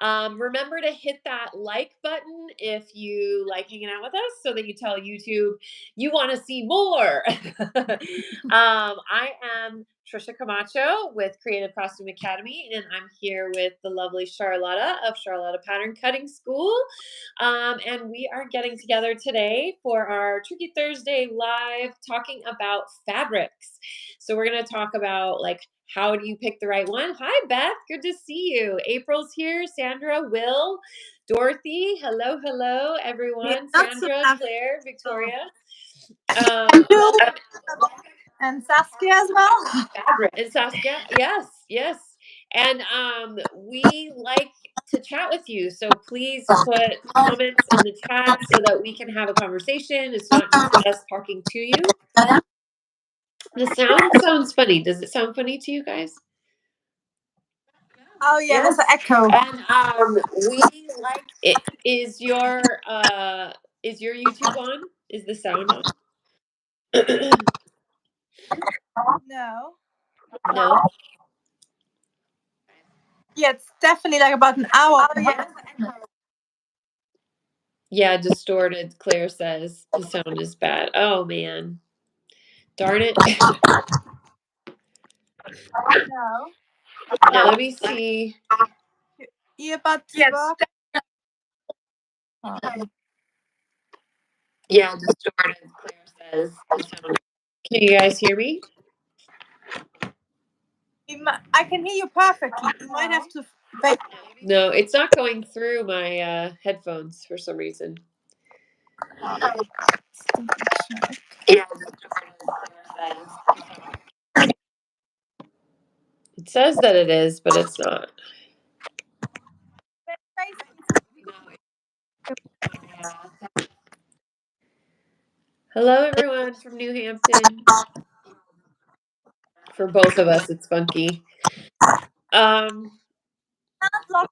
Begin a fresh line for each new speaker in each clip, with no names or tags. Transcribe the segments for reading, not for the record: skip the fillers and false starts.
Remember to hit that like button if you like hanging out with us so that you tell YouTube you want to see more. I am Trisha Camacho with Creative Costume Academy, and I'm here with the lovely Charlotta of Charlotta Pattern Cutting School. And we are getting together today for our Tricky Thursday live talking about fabrics. So we're going to talk about like, how do you pick the right one? Hi, Beth. Good to see you. April's here. Sandra, Will, Dorothy. Hello, hello, everyone. Sandra, Claire, Victoria.
And Saskia as well.
And Saskia, yes. And we like to chat with you. So please put comments in the chat so that we can have a conversation. It's not just us talking to you. The sound sounds funny. Does it sound funny to you guys?
Oh yeah, there's an echo.
And we like it. Is your YouTube on? Is the sound on?
No.
No.
Yeah, it's definitely like about an hour.
Yeah, distorted. Claire says the sound is bad. Oh man, darn it.
No.
Now let me see.
Earbud work.
Yeah, distorted. Claire says the sound. Can you guys hear me?
I can hear you perfectly. You might have to.
No, it's not going through my headphones for some reason. Yeah, it says that it is, but it's not. Hello, everyone from New Hampton. For both of us, it's funky.
Log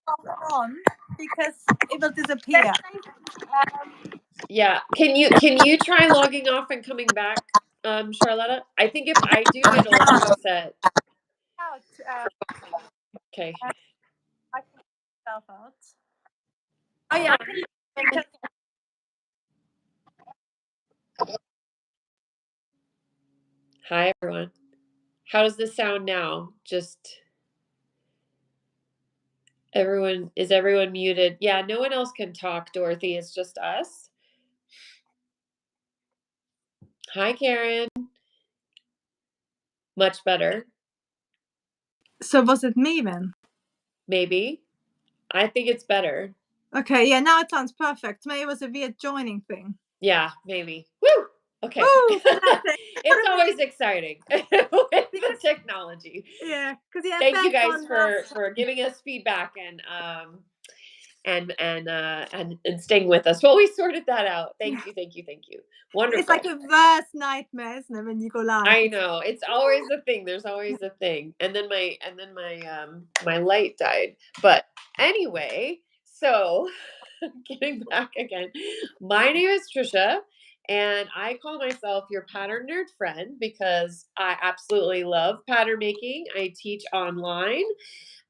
on because it will disappear.
Yeah, can you try logging off and coming back, Charlotta? I think if I do, it'll reset. Okay.
I can myself out. Oh yeah.
Hi, everyone. How does this sound now? Just is everyone muted? Yeah, no one else can talk, Dorothy. It's just us. Hi, Karen. Much better.
So was it me then?
Maybe. I think it's better.
Okay, yeah, now it sounds perfect. Maybe it was a weird joining thing.
Yeah, maybe. Woo! Okay.
Woo,
it's always exciting with the technology.
Yeah, because
thank you guys for giving us feedback and staying with us while we sorted that out. Thank you. Wonderful.
It's like a worst nightmare, isn't it, when you go live?
I know. It's always a thing. There's always a thing. And then my light died. But anyway, so getting back again. My name is Trisha, and I call myself your pattern nerd friend because I absolutely love pattern making. I teach online.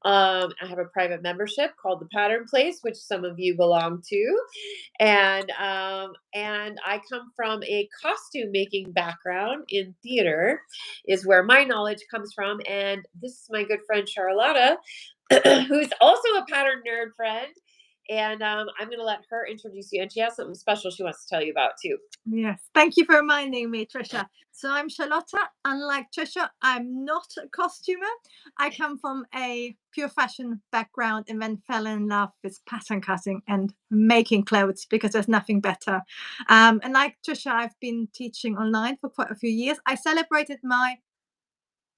I have a private membership called the Pattern Place, which some of you belong to, and I come from a costume making background in theater, is where my knowledge comes from. And this is my good friend Charlotta, who's also a pattern nerd friend. And I'm going to let her introduce you. And she has something special she wants to tell you about, too.
Yes. Thank you for reminding me, Trisha. So I'm Charlotta. Unlike Trisha, I'm not a costumer. I come from a pure fashion background and then fell in love with pattern cutting and making clothes because there's nothing better. And like Trisha, I've been teaching online for quite a few years. I celebrated my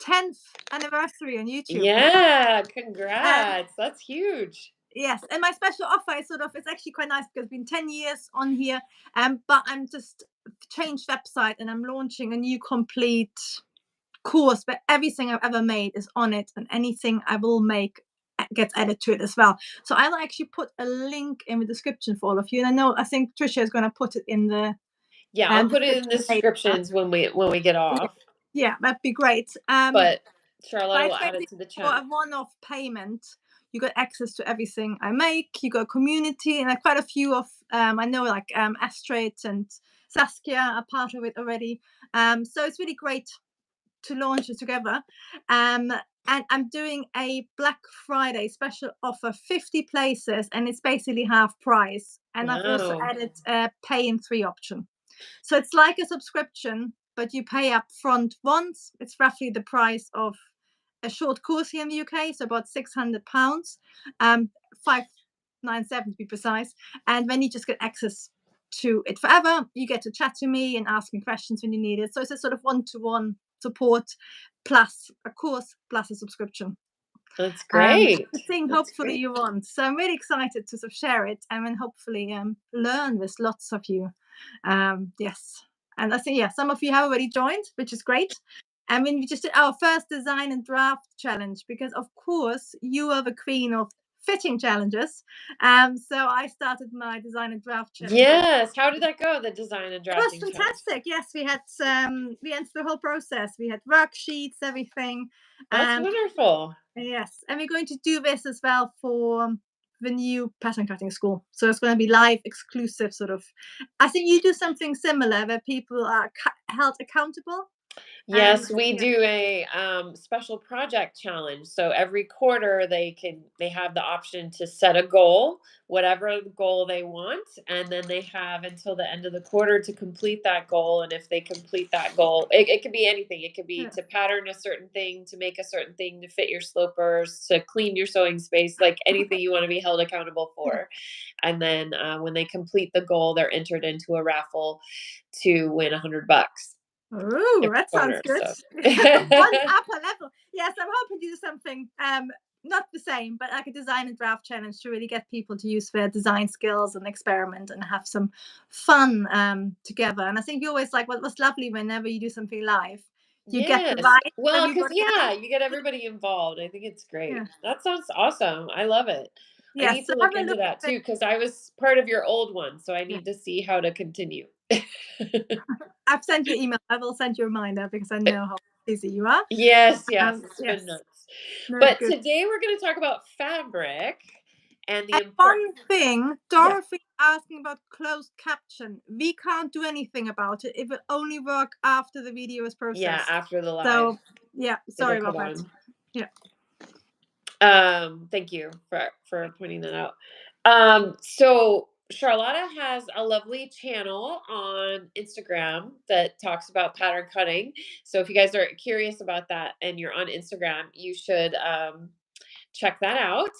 10th anniversary on YouTube.
Yeah, congrats. That's huge.
Yes, and my special offer is it's actually quite nice because it's been 10 years on here, but I'm just changed website and I'm launching a new complete course where everything I've ever made is on it, and anything I will make gets added to it as well. So I'll actually put a link in the description for all of you, and I think Trisha is going to put it in the
I'll put it in the descriptions when we get off.
Yeah, that'd be great.
But Charlotte will add it to the chat.
For a one-off payment, You got access to everything I make. You got a community, and quite a few of I know like Astrid and Saskia are part of it already. So it's really great to launch it together. And I'm doing a Black Friday special offer, 50 places, and it's basically half price. And I've also
Wow.
added a pay in 3 option. So it's like a subscription, but you pay up front once. It's roughly the price of a short course here in the UK, so about £600, 597 to be precise. And then you just get access to it forever. You get to chat to me and ask me questions when you need it. So it's a sort of one-to-one support plus a course plus a subscription.
That's great.
The thing
That's
hopefully
great.
you want. So I'm really excited to sort of share it and then hopefully learn with lots of you. Yes. And I think, yeah, some of you have already joined, which is great. And then we just did our first design and draft challenge because, of course, you are the queen of fitting challenges. So I started my design and draft challenge.
Yes. How did that go? The design and
It was
drafting challenge.
fantastic. Yes, we had we went through the whole process. We had worksheets, everything.
That's wonderful.
Yes, and we're going to do this as well for the new pattern cutting school. So it's going to be live, exclusive, sort of. I think you do something similar where people are held accountable.
Yes, we
Yeah.
do a special project challenge. So every quarter they have the option to set a goal, whatever goal they want, and then they have until the end of the quarter to complete that goal. And if they complete that goal, it could be anything. It could be
Yeah.
to pattern a certain thing, to make a certain thing, to fit your slopers, to clean your sewing space, like anything you want to be held accountable for. And then when they complete the goal, they're entered into a raffle to win $100
Oh,
every
that sounds
quarter.
good.
So
One upper level. Yes, I'm hoping to do something not the same, but like a design and draft challenge to really get people to use their design skills and experiment and have some fun together. And I think you always like what was lovely whenever you do something live, you get the
yes.
vibe of
Well, because
everybody
yeah,
else.
you get everybody involved. I think it's
Yeah.
great. That sounds awesome. I love it. I
Yes.
need
So
to look
have a
into
look
that
at
too because I was part of your old one, so I
it.
need to see how to continue.
I've sent you an email. I will send you a reminder because I know how busy you are.
Yes, yes, it's been
Yes.
nuts.
No,
But
good.
today we're going to talk about fabric and the
And
important.
one thing,
Yeah,
Dorothy asking about closed caption. We can't do anything about it. It will only work after the video is
yeah.
processed.
After the live,
So yeah,
it'll
sorry
come
about that.
on.
Yeah.
Thank you for pointing that out. So Charlotta has a lovely channel on Instagram that talks about pattern cutting. So if you guys are curious about that and you're on Instagram, you should check that out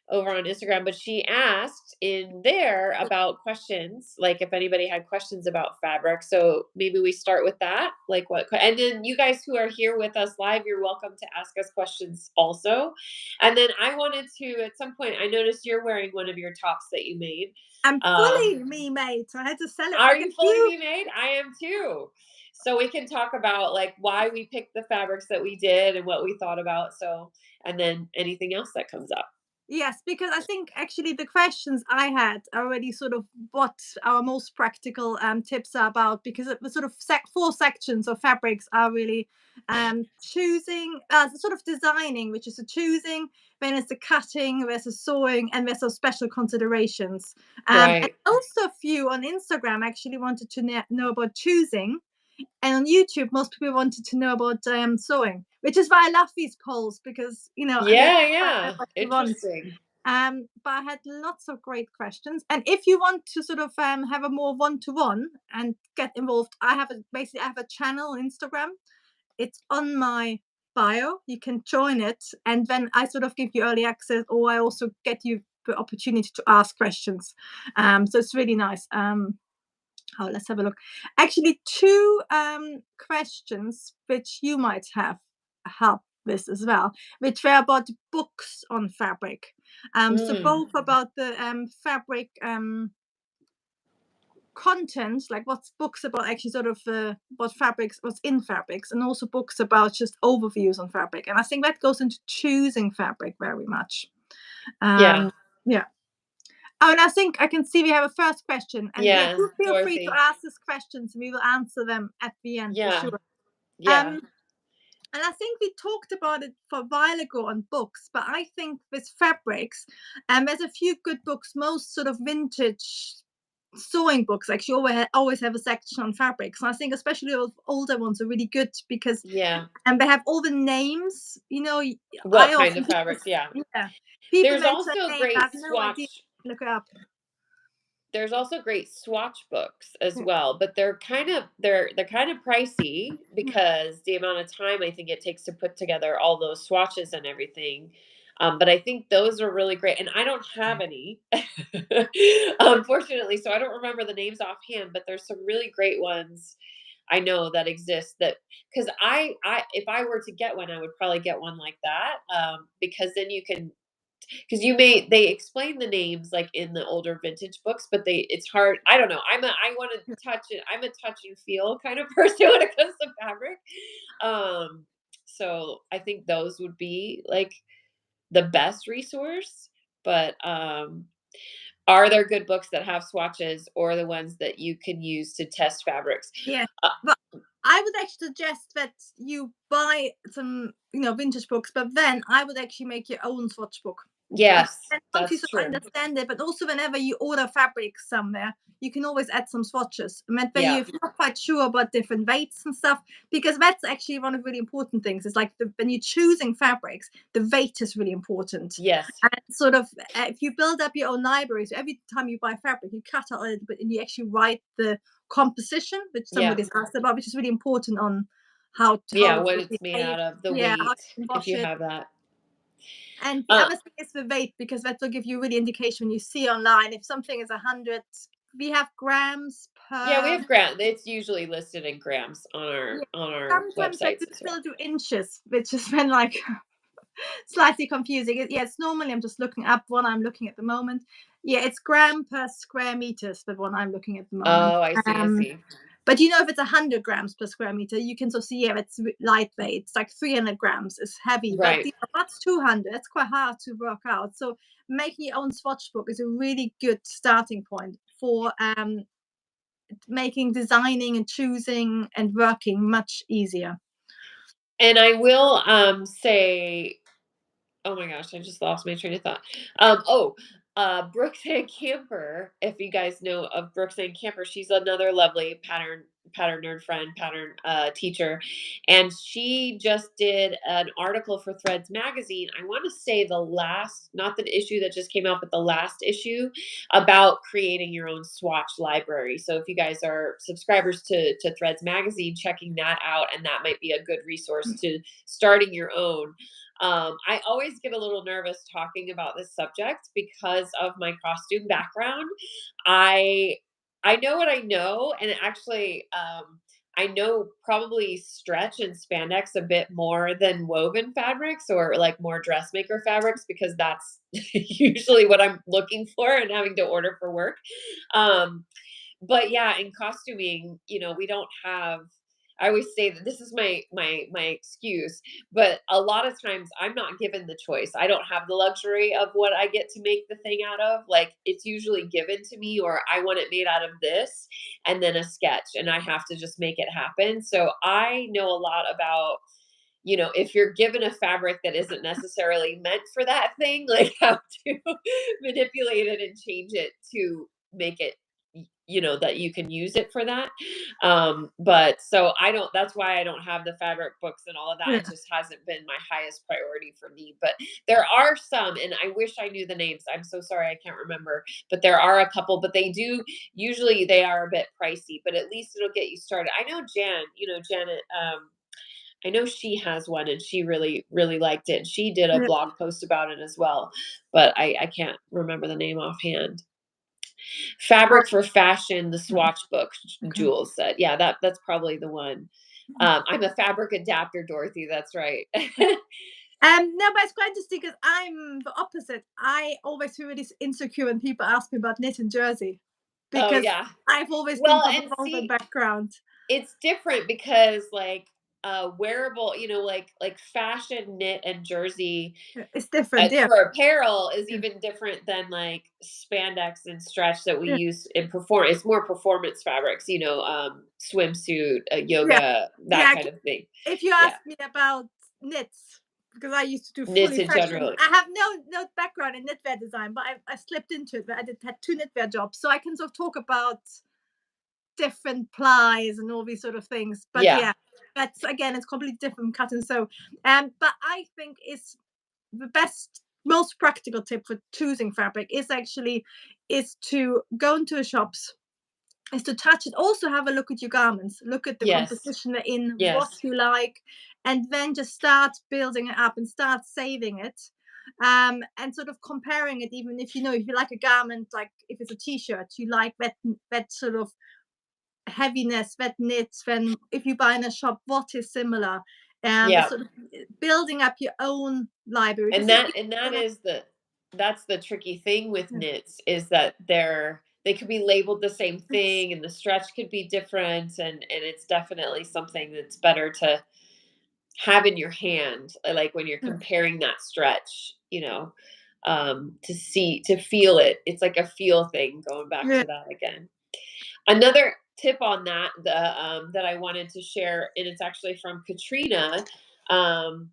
over on Instagram. But she asked in there about questions, like if anybody had questions about fabric. So maybe we start with that. Like and then you guys who are here with us live, you're welcome to ask us questions also. And then I wanted to, at some point, I noticed you're wearing one of your tops that you made.
I'm
Um,
fully me made, so I had to sell it
are
like a
you fully
few.
me made? I am too. So we can talk about like why we picked the fabrics that we did and what we thought about. So, and then anything else that comes up.
Yes, because I think actually the questions I had already sort of what our most practical tips are about because the sort of 4 sections of fabrics are really choosing, sort of designing, which is the choosing, then it's the cutting, there's the sewing, and there's some special considerations. And
Right.
also a few on Instagram actually wanted to know about choosing, and on YouTube, most people wanted to know about sewing, which is why I love these polls because they
Yeah,
find out
yeah.
what you want.
Interesting.
But I had lots of great questions, and if you want to sort of have a more one-to-one and get involved, basically I have a channel on Instagram. It's on my bio. You can join it, and then I sort of give you early access, or I also get you the opportunity to ask questions. So it's really nice. Oh, let's have a look. Actually, two questions which you might have help with as well, which were about books on fabric. So
Mm,
both about the fabric content, like what's books about actually sort of what fabrics, what's in fabrics, and also books about just overviews on fabric. And I think that goes into choosing fabric very much.
yeah.
Yeah. Oh, and I think I can see we have a first question. And yeah,
Yeah.
do feel free to
Dorothy.
ask us questions and we will answer them at the end for
Yeah.
sure.
Yeah.
Um, And I think we talked about it for a while ago on books, but I think with fabrics, there's a few good books. Most sort of vintage sewing books actually always have a section on fabrics. And I think especially those older ones are really good because
Yeah.
and they have all the names. You know,
What
I
kind
often
of fabrics? Yeah.
yeah, people
There's
mention a
also
name, I
great
have no idea.
swatch
Look it up.
there's also great swatch books as
Yeah,
well, but they're kind of pricey
yeah,
because the amount of time I think it takes to put together all those swatches and everything. But I think those are really great, and I don't have any, unfortunately, so I don't remember the names offhand. But there's some really great ones I know that exist. That because I if I were to get one, I would probably get one like that, because then you can because they explain the names like in the older vintage books, but it's hard. I don't know. I want to
yeah.
touch it. I'm a touch and feel kind of person when it comes to fabric. Um, so I think those would be like the best resource. But are there good books that have swatches or the ones that you can use to test fabrics?
Yeah,
Uh,
but I would actually suggest that you buy some, vintage books, but then I would actually make your own swatch book. Because
yes,
then once you
that's
sort of
true.
understand it, but also whenever you order fabric somewhere, you can always add some swatches. And that way
Yeah.
you're not quite sure about different weights and stuff, because that's actually one of the really important things. It's like when you're choosing fabrics, the weight is really important.
Yes.
And sort of, if you build up your own library, so every time you buy fabric, you cut out a little bit and you actually write the composition, which
Yeah.
somebody's asked about, which is really important on how
Yeah.
it
What
will
it's made
behave.
out of, the
Yeah, how
weight,
you can
if
wash
you
it.
have that.
And the
Uh,
other thing is the weight, because that will give you really indication when you see online if something is 100. We have grams
Yeah, we
per.
have gram it's usually listed in grams
Yeah.
on our
Sometimes I do
websites as well.
still do inches, which has been like slightly confusing. Yeah, it's normally I'm just looking up what I'm looking at the moment. Yeah, it's gram per square meters, the one I'm looking at the moment.
Oh, I see, I see.
But if it's 100 grams per square meter, you can sort of see, yeah, it's lightweight. It's like 300 grams is heavy, but
Right.
that's 200. It's quite hard to work out. So making your own swatch book is a really good starting point for making designing and choosing and working much easier.
And I will, say oh my gosh, I just lost my train of thought. Oh, Brooks and Camper. If you guys know of Brooks and Camper, she's another lovely pattern nerd friend, pattern teacher, and she just did an article for Threads magazine. I want to say the last, not the issue that just came out, but the last issue about creating your own swatch library. So if you guys are subscribers to Threads magazine, checking that out, and that might be a good resource to starting your own. I always get a little nervous talking about this subject because of my costume background. I I know what I know, and actually, I know probably stretch and spandex a bit more than woven fabrics or like more dressmaker fabrics because that's usually what I'm looking for and having to order for work. Um, but yeah, in costuming, we don't have I always say that this is my excuse, but a lot of times I'm not given the choice. I don't have the luxury of what I get to make the thing out of. Like it's usually given to me or I want it made out of this and then a sketch and I have to just make it happen. So I know a lot about if you're given a fabric that isn't necessarily meant for that thing, like how to manipulate it and change it to make it that you can use it for that. But so I don't that's why I don't have the fabric books and all of that.
Yeah.
It just hasn't been my highest priority for me. But there are some, and I wish I knew the names. I'm so sorry I can't remember. But there are a couple, but they do usually they are a bit pricey, but at least it'll get you started. I know Janet, I know she has one and she really, really liked it. She did a
Yeah.
blog post about it as well, but I can't remember the name offhand. Fabric for Fashion, the
Oh,
Swatch Book,
okay.
Jules said. Yeah, that's probably the one. I'm a fabric adapter, Dorothy. That's right.
No, but it's quite interesting because I'm the opposite. I always feel really insecure when people ask me about knit and jersey
Oh
because
yeah.
I've always been
Well,
from a
and
woven
see,
background.
it's different because like wearable, like fashion knit and jersey
It's different. Yeah.
for apparel is
Yeah.
even different than like spandex and stretch that we
Yeah.
use in perform. It's more performance fabrics, swimsuit,
Yeah.
yoga, that
Yeah.
kind of thing.
If you
Yeah,
ask me about knits, because I used to do
knits
fully
in
fashion,
general.
I have no background in knitwear design, but I slipped into it. I had two knitwear jobs, so I can sort of talk about different plies and all these sort of things. But
Yeah.
yeah, that's again, it's completely different cut and sew. But I think it's the best, most practical tip for choosing fabric is to go into the shops, is to touch it. Also have a look at your garments, look at the
Yes.
composition they're in, what
Yes.
you like, and then just start building it up and start saving it. And sort of comparing it, even if if you like a garment, like if it's a t-shirt, you like that sort of heaviness, that knits, then if you buy in a shop, what is similar? It's
Yeah.
sort of building up your own library.
And
Because if
that
you
is that's the tricky thing with
yeah,
knits is that they could be labeled the same
it's
thing and the stretch could be different, and it's definitely something that's better to have in your hand, like when you're
yeah,
comparing that stretch, to feel it. It's like a feel thing, going back
yeah,
to that again. Another tip on that, that I wanted to share, and it's actually from Katrina. Um,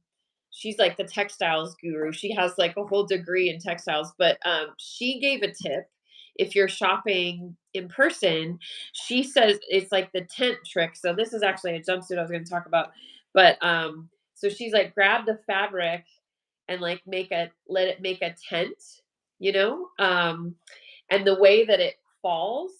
she's like the textiles guru. She has like a whole degree in textiles, but she gave a tip. If you're shopping in person, she says it's like the tent trick. So this is actually a jumpsuit I was going to talk about, but so she's like, grab the fabric and like let it make a tent, you know, and the way that it falls.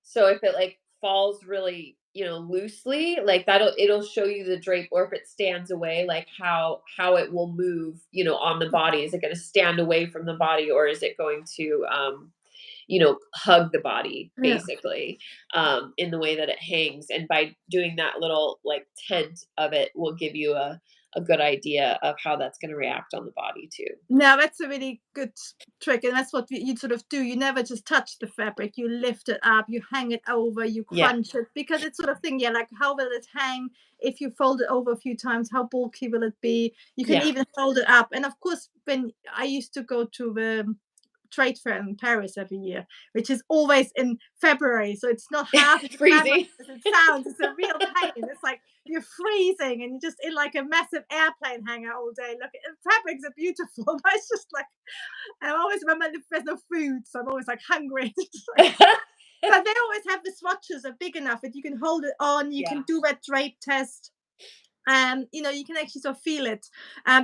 So if it like falls really, loosely, like it'll show you the drape, or if it stands away, like how it will move, on the body. Is it going to stand away from the body, or is it going to hug the body
yeah.
basically, in the way that it hangs. And by doing that little like tent of it will give you a good idea of how that's going to react on the body too.
No, that's a really good trick, and that's what you sort of do. You never just touch the fabric. You lift it up, you hang it over, you
Yeah.
crunch it, because it's sort of thing. Yeah, like how will it hang if you fold it over a few times? How bulky will it be? You can
Yeah.
even fold it up, and of course, when I used to go to the trade fair in Paris every year, which is always in February. So it's not half as glamorous
Freezing.
as it sounds. It's a real pain. It's like you're freezing and you're just in like a massive airplane hangar all day. Look, fabrics are beautiful, but it's just like, I always remember there's no food, so I'm always like hungry. But they always have the swatches are big enough that you can hold it on, you
Yeah.
can do that drape test, you can actually sort of feel it.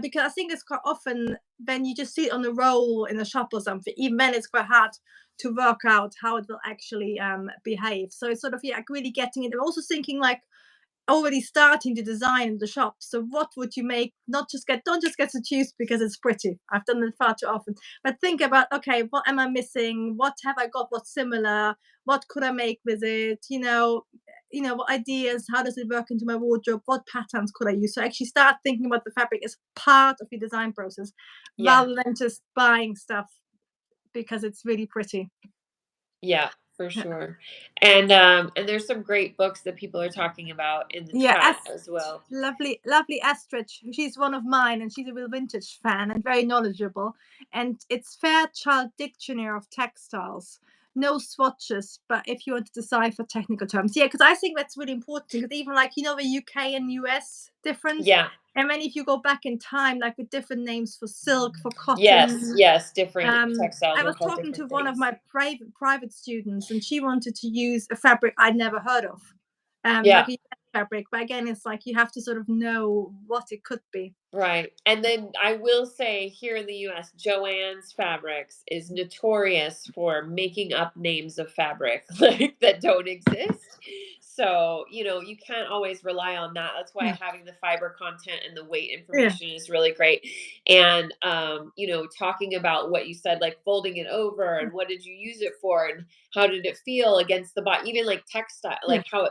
Because I think it's quite often when you just see it on the roll in a shop or something, even then it's quite hard to work out how it will actually behave. So it's sort of, yeah, like really getting it. I'm also thinking like already starting to design in the shop. So what would you make? Not just get don't just get seduced because it's pretty. I've done it far too often. But think about, okay, what am I missing? What have I got? What's similar? What could I make with it? What ideas? How does it work into my wardrobe? What patterns could I use? So actually start thinking about the fabric as part of your design process
Yeah.
rather than just buying stuff because it's really pretty.
Yeah, for
Yeah.
sure. And there's some great books that people are talking about in the
Yeah,
chat as well.
lovely, lovely Astrid. She's one of mine, and she's a real vintage fan and very knowledgeable. And it's Fairchild Dictionary of Textiles. No swatches, but if you want to decipher technical terms, yeah, because I think that's really important. Because even like the UK and US difference,
Yeah.
and then if you go back in time, like with different names for silk, for
Yes,
cotton,
yes, different textiles
I
are
was
called
talking to
different
one of
things.
my private students, and she wanted to use a fabric I'd never heard of, like
Yeah.
a fabric. But again, it's like you have to sort of know what it could be.
Right. And then I will say here in the US, Joann's Fabrics is notorious for making up names of fabric like that don't exist. So, you can't always rely on that. That's why
Yeah,
having the fiber content and the weight
yeah,
information is really great. And talking about what you said, like folding it over and what did you use it for and how did it feel against the body, even like textile,
yeah,
like like how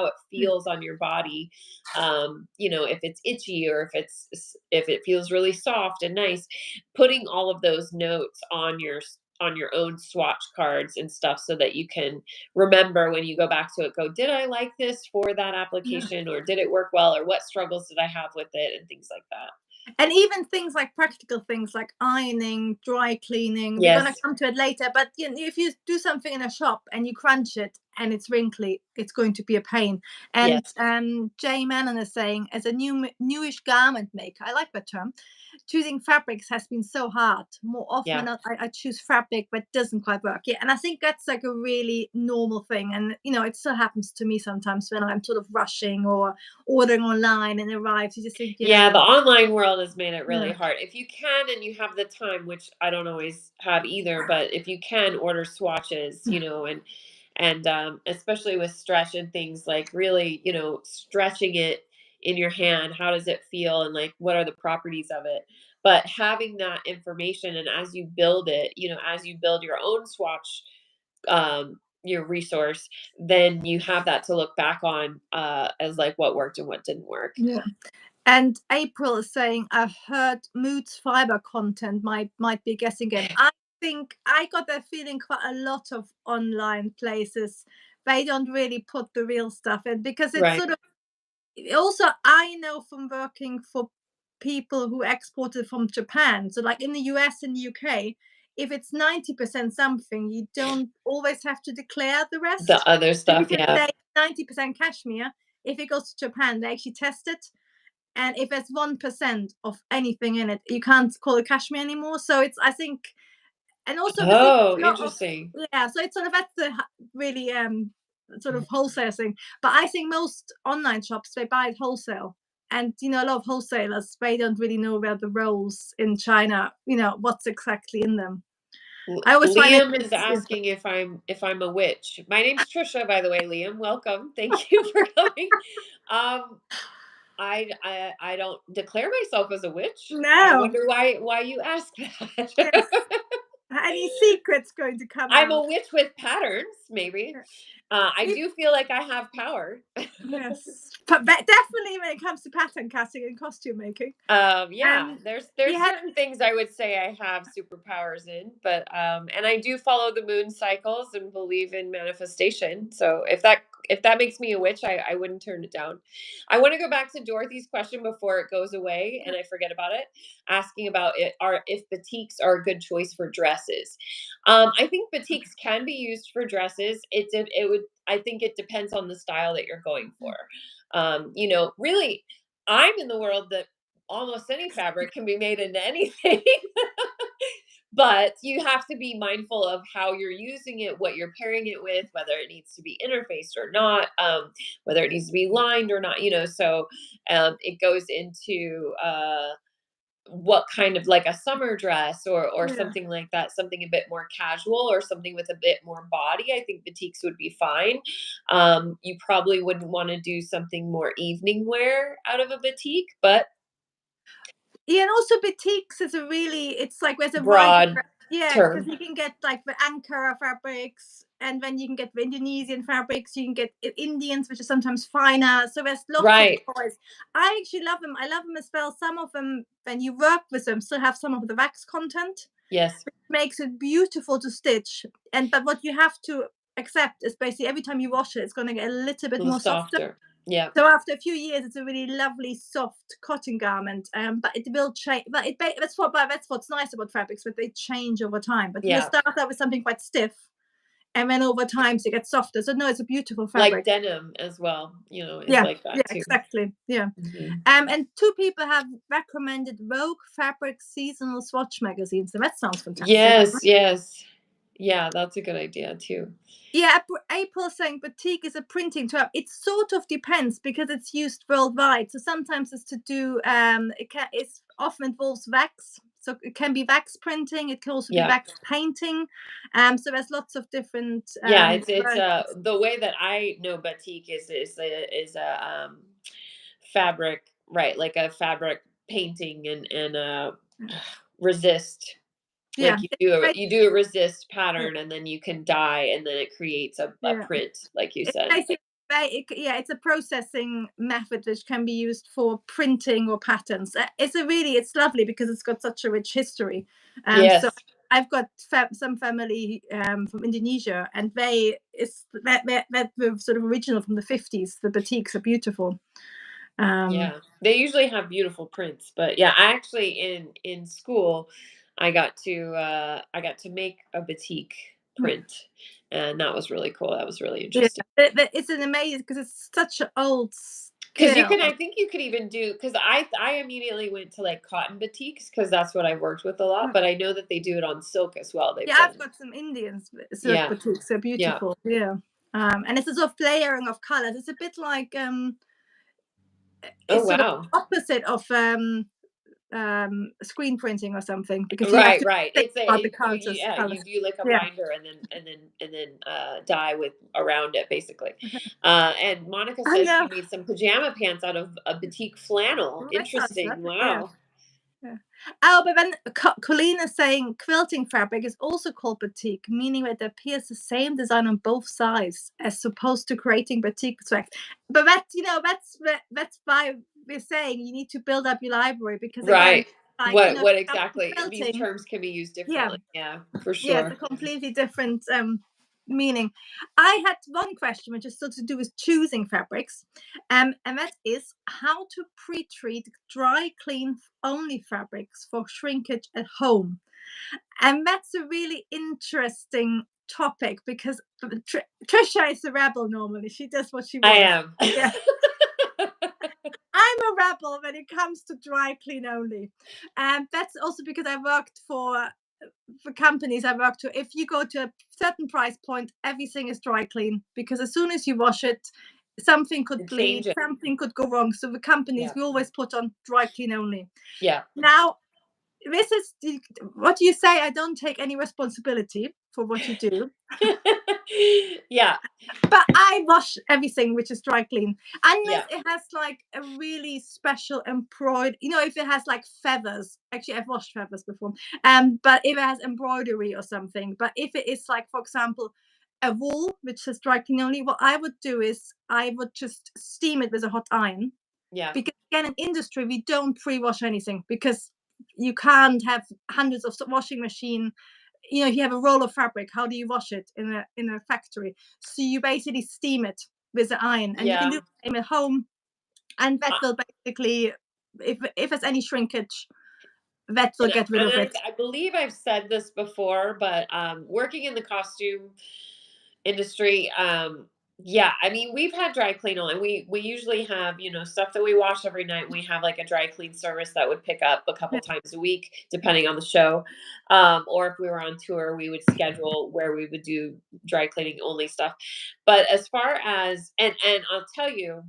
it
yeah,
feels on your body, if it's itchy or if it feels really soft and nice, putting all of those notes on your own swatch cards and stuff so that you can remember when you go back to it, go, did I like this for that
Yeah.
application, or did it work well, or what struggles did I have with it, and things like that.
And even things like practical things like ironing, dry cleaning, we're gonna
Yes.
come to it later, but you know, if you do something in a shop and you crunch it and it's wrinkly, it's going to be a pain. And
Yes.
Jay Manon is saying, as a newish garment maker, I like that term, choosing fabrics has been so hard. More often than
Yeah.
not, I choose fabric but doesn't quite work. Yeah, and I think that's like a really normal thing. And you know, it still happens to me sometimes when I'm sort of rushing or ordering online and it arrives. You just think, you
Yeah,
know,
the online world has made it really
yeah,
hard. If you can and you have the time, which I don't always have either, but if you can order swatches, and especially with stretch and things, like really, stretching it in your hand, how does it feel, and like what are the properties of it? But having that information, and as you build it, as you build your own swatch, your resource, then you have that to look back on, as like what worked and what didn't work.
yeah. And April is saying, I've heard Moods fiber content might be guessing game. I think I got that feeling quite a lot of online places. They don't really put the real stuff in because it's
Right.
sort of also I know from working for people who exported from Japan. So like in the US and UK, if it's 90% something, you don't always have to declare the
The
rest.
other
So you
stuff,
can
yeah.
say 90% cashmere. If it goes to Japan, they actually test it, and if there's 1% of anything in it, you can't call it cashmere anymore. So it's, I think, and also the thing,
Oh,
a lot of,
interesting.
yeah, so it's sort of, that's the really sort of wholesale thing. But I think most online shops, they buy it wholesale, and you know, a lot of wholesalers, they don't really know where the rolls in China, you know, what's exactly in them. I always find it a
Liam
bit,
is asking if I'm a witch. My name's Trisha, by the way, Liam. Welcome. Thank you for coming. Um, I don't declare myself as a witch. I
no,
wonder why you ask that.
yes, any secrets going to come
I'm a
out?
witch with patterns, maybe.
Yeah.
I
If
do feel like I have power.
Yes, but definitely when it comes to pattern cutting and costume making.
Yeah, there's
You had
certain things I would say I have superpowers in, but and I do follow the moon cycles and believe in manifestation. So if that makes me a witch, I wouldn't turn it down. I want to go back to Dorothy's question before it goes away and I forget about it, asking about it are if batiks are a good choice for dresses. I think batiks can be used for dresses. It would I think it depends on the style that you're going for. Really, I'm in the world that almost any fabric can be made into anything. But you have to be mindful of how you're using it, what you're pairing it with, whether it needs to be interfaced or not, whether it needs to be lined or not, so it goes into what kind of, like, a summer dress or
yeah.
something like that, something a bit more casual or something with a bit more body. I think batiks would be fine. You probably wouldn't want to do something more evening wear out of a batik, but
Yeah, and also batiks is a really, it's like there's a wide,
broad
yeah, because
term.
you can get like the Ankara fabrics, and then you can get the Indonesian fabrics, you can get Indians, which are sometimes finer. So there's lots of
Right.
choice. I actually love them. I love them as well. Some of them, when you work with them, still have some of the wax content,
Yes.
which makes it beautiful to stitch. And but what you have to accept is basically every time you wash it, it's going to get a little
A
bit
little
more softer.
softer. Yeah.
So after a few years, it's a really lovely, soft cotton garment. But it will change. But that's what's nice about fabrics, but they change over time. But you
Yeah.
start out with something quite stiff, and then over time, so it gets softer. So no, it's a beautiful
Like
fabric.
denim as well, is
Yeah,
like
yeah,
that too.
exactly. Yeah.
Mhm.
And two people have recommended Vogue Fabric seasonal swatch magazines, and that sounds fantastic.
Yes, yes. Yeah, that's a good idea too.
Yeah, April saying batik is a printing term. It sort of depends because it's used worldwide. So sometimes it's to do it's often involves wax. So it can be wax printing. It can also be
Yeah.
wax painting. So there's lots of different
Yeah, it's
varieties.
the way that I know batik is a fabric, right, like a fabric painting and resist.
Yeah,
Like you
it's
do a
ba-
you do a resist
yeah,
pattern and then you can dye and then it creates a
yeah.
print, like you
It's
said.
basically yeah, it's a processing method which can be used for printing or patterns. It's lovely because it's got such a rich history. So
Yes.
I've got some family from Indonesia, and that were sort of original from the 50s. The batiks are beautiful.
Yeah, they usually have beautiful prints, but yeah, I actually in school, I got to make a batik print, and that was really cool. That was really
Yeah,
interesting.
it's an amazing because it's such an old
Because you
skill.
can, I think you could even do. Because I immediately went to like cotton batiks because that's what I've worked with a lot. But I know that they do it on silk as well. They've
Yeah, I've
done,
got some Indian silk
yeah,
batiks. They're
yeah.
beautiful. Yeah. And it's a sort of layering of colors. It's a bit like
Oh
it's sort of
wow.
opposite of screen printing or something, because you have
Right,
to
right.
think
It's a
about the
yeah,
colors.
you do like a
Yeah.
binder and then dye with around it basically. And Monica
I
says she
know.
made some pajama pants out of a batik flannel.
Well, that sounds
Interesting.
lovely. Yeah.
Wow.
Yeah. Oh, but then Colleen is saying quilting fabric is also called batik, meaning that it appears the same design on both sides as opposed to creating batik swags. But that's, that's why we're saying you need to build up your library, because again,
Right.
like,
What
after
exactly? These
quilting,
terms can be used
yeah,
differently. Yeah, for
yeah, it's a
sure.
completely different meaning. I had one question which is still to do with choosing fabrics, and that is how to pre-treat dry clean only fabrics for shrinkage at home. And that's a really interesting topic, because Trisha is a rebel normally. She does what she
I
wants.
am.
Yeah. I'm a rebel when it comes to dry clean only. And that's also because I worked for companies I work to. If you go to a certain price point, everything is dry clean, because as soon as you wash it, something could bleed,
Change it.
something could go wrong. So the companies,
Yeah.
we always put on dry clean only.
Yeah.
Now, this is what you say. I don't take any responsibility for what you do,
Yeah.
but I wash everything which is dry clean, unless
Yeah.
it has like a really special embroidered. If it has like feathers. Actually, I've washed feathers before. But if it has embroidery or something. But if it is like, for example, a wool which is dry clean only, what I would do is I would just steam it with a hot iron.
Yeah.
Because again, in industry, we don't pre-wash anything, because you can't have hundreds of washing machine. If you have a roll of fabric, how do you wash it in a factory? So you basically steam it with the iron, and you can do
Yeah.
the same at home, and that
Uh,
will basically, if there's any shrinkage, that will
and
get rid of it.
I believe I've said this before, but working in the costume industry, yeah, I mean, we've had dry clean on, and we usually have, stuff that we wash every night. And we have like a dry clean service that would pick up a couple
Yeah,
times a week, depending on the show. Or if we were on tour, we would schedule where we would do dry cleaning only stuff. But as far as and I'll tell you,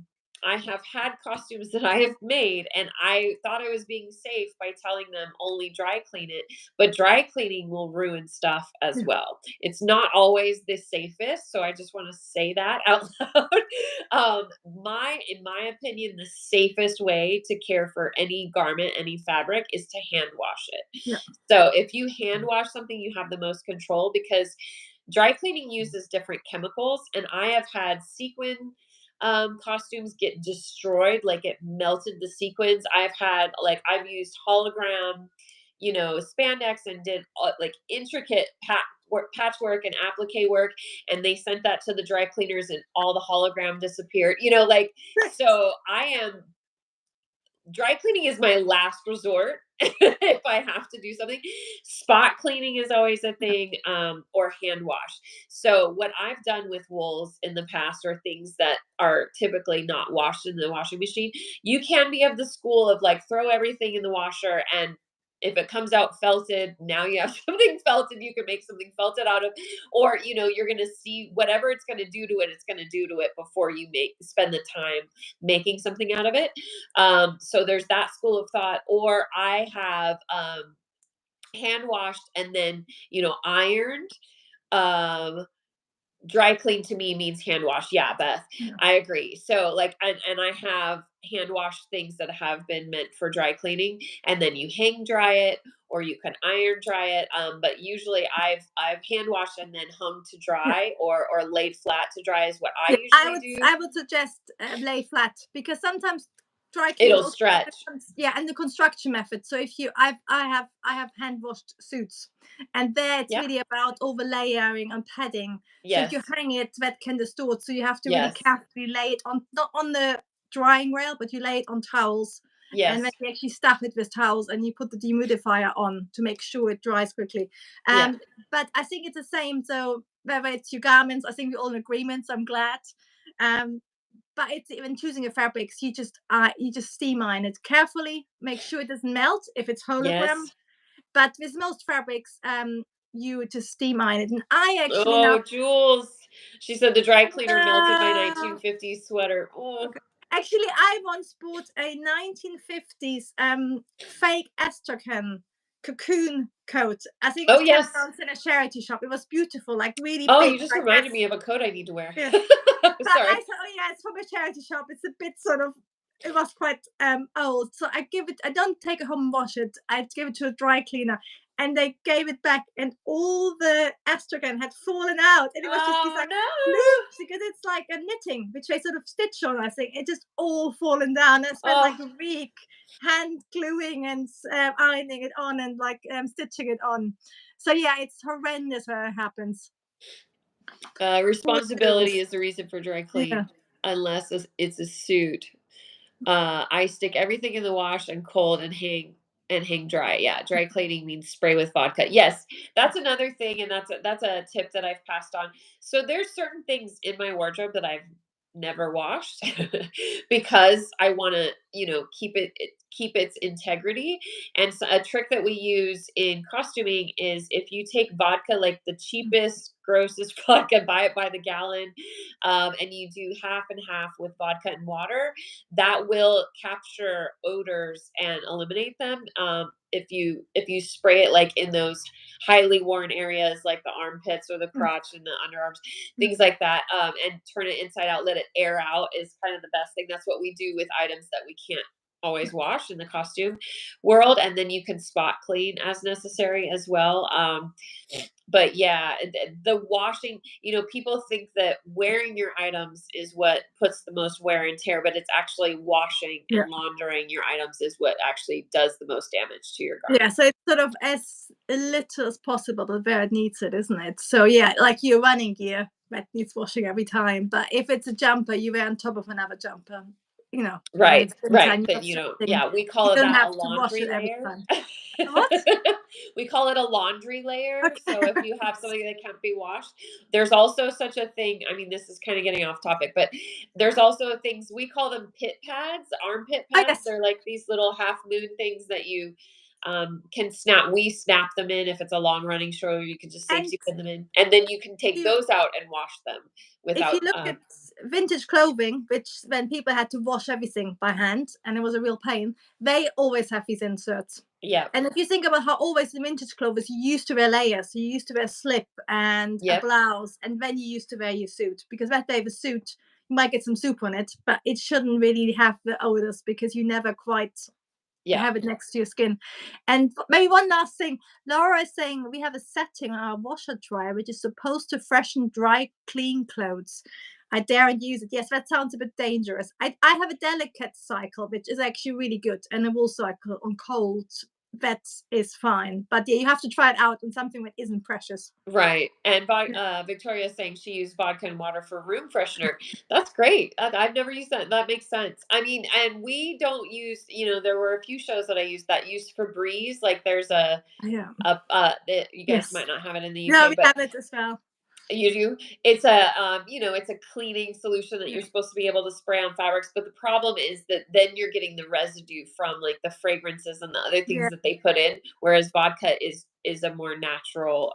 I have had costumes that I have made, and I thought I was being safe by telling them only dry clean it, but dry cleaning will ruin stuff as
yeah,
well. It's not always the safest, so I just want to say that out loud. In my opinion, the safest way to care for any garment, any fabric, is to hand wash it.
yeah,
So if you hand wash something, you have the most control, because dry cleaning uses different chemicals, and I have had sequin costumes get destroyed, like it melted the sequins. I've used hologram, spandex, and did like intricate patchwork and applique work, and they sent that to the dry cleaners, and all the hologram disappeared. So I am dry cleaning is my last resort if I have to do something. Spot cleaning is always a thing, or hand wash. So what I've done with wools in the past are things that are typically not washed in the washing machine. You can be of the school of like throw everything in the washer, and if it comes out felted, now you have something felted you can make something felted out of, or you're going to see whatever it's going to do to it, it's going to do to it before you spend the time making something out of it. So there's that school of thought. Or I have hand washed and then, ironed. Um, Dry clean to me means hand wash. Yeah, Beth,
yeah.
I agree. So like, and I have hand washed things that have been meant for dry cleaning, and then you hang dry it, or you can iron dry it. But usually I've hand washed and then hung to
Yeah.
dry, or laid flat to dry is what I
Yeah,
usually do.
I would suggest lay flat, because sometimes dry cleaners
It'll
also,
stretch.
yeah, and the construction method. So if you, I have hand washed suits, and there it's
Yeah.
really about over layering and padding. So if you
Yes.
hang it, that can distort. So you have to really
Yes.
carefully lay it on, not on the drying rail, but you lay it on towels, and then
Yes.
you actually stuff it with towels, and you put the dehumidifier on to make sure it dries quickly.
Yeah.
But I think it's the same. So whether it's your garments, I think we're all in agreement. So I'm glad. Um, but it's even choosing your fabrics, you just steam iron it carefully, make sure it doesn't melt if it's hologram.
Yes.
But with most fabrics, you just steam iron it. And I actually now,
Oh, Jules. She said the dry cleaner melted my
uh,
1950s sweater. Oh.
okay. Actually, I once bought a 1950s fake astrakhan cocoon coat. I think it
Oh,
was 10
yes.
pounds in a charity shop. It was beautiful, like really
Oh,
big,
you just
like
reminded
as,
me of a coat I need to wear.
yeah. But I
Sorry.
thought, oh yeah, it's from a charity shop. It's a bit sort of, it was quite old. So I don't take it home and wash it. I give it to a dry cleaner. And they gave it back, and all the astrakhan had fallen out. And it was just these
Oh,
like
no.
loops, because it's like a knitting, which they sort of stitch on, I think. It just all fallen down. I spent
Oh,
like a week hand gluing and ironing it on, and like stitching it on. So yeah, it's horrendous when it happens. Poor
responsibility
noodles.
is the reason for dry
Yeah.
clean, unless it's a suit. I stick everything in the wash and cold and hang dry. Yeah, dry cleaning means spray with vodka. Yes, that's another thing, and that's a tip that I've passed on. So there's certain things in my wardrobe that I've never washed because I want to, keep its integrity. And so a trick that we use in costuming is if you take vodka, like the cheapest, grossest vodka, buy it by the gallon, and you do half and half with vodka and water, that will capture odors and eliminate them. If you spray it like in those highly worn areas like the armpits or the
Mm,
crotch and the underarms,
mm,
things like that, and turn it inside out, let it air out is kind of the best thing. That's what we do with items that we can't always wash in the costume world, and then you can spot clean as necessary as well. But yeah, the washing, people think that wearing your items is what puts the most wear and tear, but it's actually washing
yeah.
and laundering your items is what actually does the most damage to your
Yeah,
garment.
so it's sort of as little as possible, but where it needs it, isn't it? So yeah, like your running gear that needs washing every time. But if it's a jumper, you wear on top of another jumper, and
Right,
it's winter
right.
and you're
But
not sweating,
yeah, we
you
call
don't
that a
have to wash
laundry
it every
layer.
time. What?
We call it a laundry layer.
Okay.
So if you have something that can't be washed, there's also such a thing. I mean, this is kind of getting off topic, but there's also things we call them pit pads, armpit
Oh
pads.
yes.
They're like these little half moon things that you can snap. We snap them in if it's a long running show. You can just
And
safety pin them in, and then you can take
you
those out and wash them
if you
without.
look at vintage clothing, which when people had to wash everything by hand and it was a real pain, they always have these inserts.
Yep,
And if you think about how always in vintage clothes you used to wear layers, you used to wear a slip and a
yep,
blouse, and then you used to wear your suit, because that day the suit, you might get some soup on it, but it shouldn't really have the odors because you never quite
yeah.
have it next to your skin. And maybe one last thing, Laura is saying we have a setting on our washer dryer which is supposed to freshen dry, clean clothes. I daren't use it. Yes, that sounds a bit dangerous. I have a delicate cycle, which is actually really good, and a wool cycle on cold. That is fine. But yeah, you have to try it out on something that isn't precious.
Right, and
Yeah.
Victoria's saying she used vodka and water for room freshener. That's great. I've never used that. That makes sense. I mean, and we don't use. There were a few shows that I used that used Febreze. Like there's
Yeah.
you guys
Yes.
might not have it in the
No,
UK,
we
but
have it as well.
you do. It's a cleaning solution that
Yeah.
you're supposed to be able to spray on fabrics. But the problem is that then you're getting the residue from like the fragrances and the other things
Yeah.
that they put in, whereas vodka is a more natural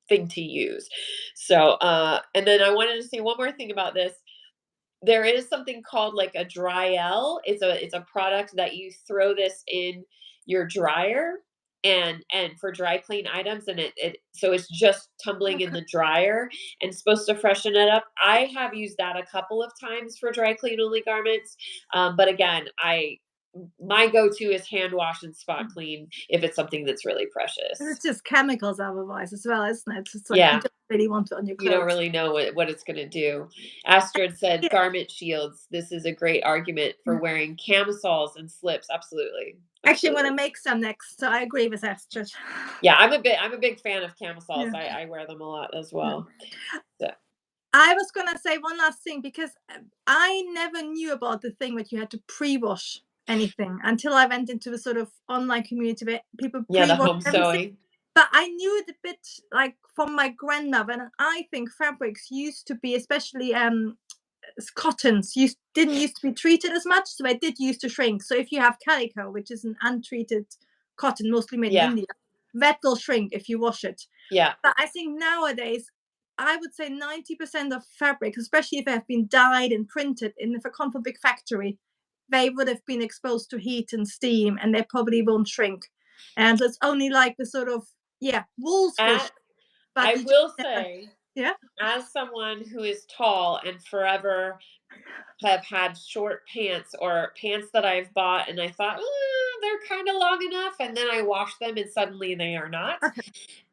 thing to use. So, and then I wanted to say one more thing about this. There is something called like a dry L. It's a product that you throw this in your dryer and for dry clean items, and it so it's just tumbling in
Okay.
the dryer and supposed to freshen it up. I have used that a couple of times for dry clean only garments. But again, I my go-to is hand wash and spot clean if it's something that's really
And
precious.
it's just chemicals otherwise as well, isn't it? It's like you
Yeah,
don't really want it on your
you don't
clothes.
really know what it's gonna do. Astrid said
Yeah.
garment shields. This is a great argument for wearing camisoles and slips. Absolutely,
Actually, I'm gonna
absolutely.
make some next, so I agree with Astrid.
Yeah, I'm a big fan of camisoles.
Yeah,
I wear them a lot as
yeah.
well. So,
I was gonna say one last thing because I never knew about the thing that you had to pre-wash anything until I went into the sort of online community where people
yeah, the
pre-wash
home
everything.
sewing.
But I knew it a bit like from my grandmother, and I think fabrics used to be, especially cottons, didn't used to be treated as much, so they did used to shrink. So if you have calico, which is an untreated cotton, mostly made in
Yeah,
India, that will shrink if you wash it.
yeah.
But I think nowadays, I would say 90% of fabrics, especially if they have been dyed and printed, and if they come from a big factory, they would have been exposed to heat and steam, and they probably won't shrink. And so it's only like the sort of, yeah, wools will
At
shrink, but
I
you just
will
never,
say,
yeah.
as someone who is tall and forever have had short pants or pants that I've bought and I thought, they're kind of long enough, and then I wash them and suddenly they are not.
Okay.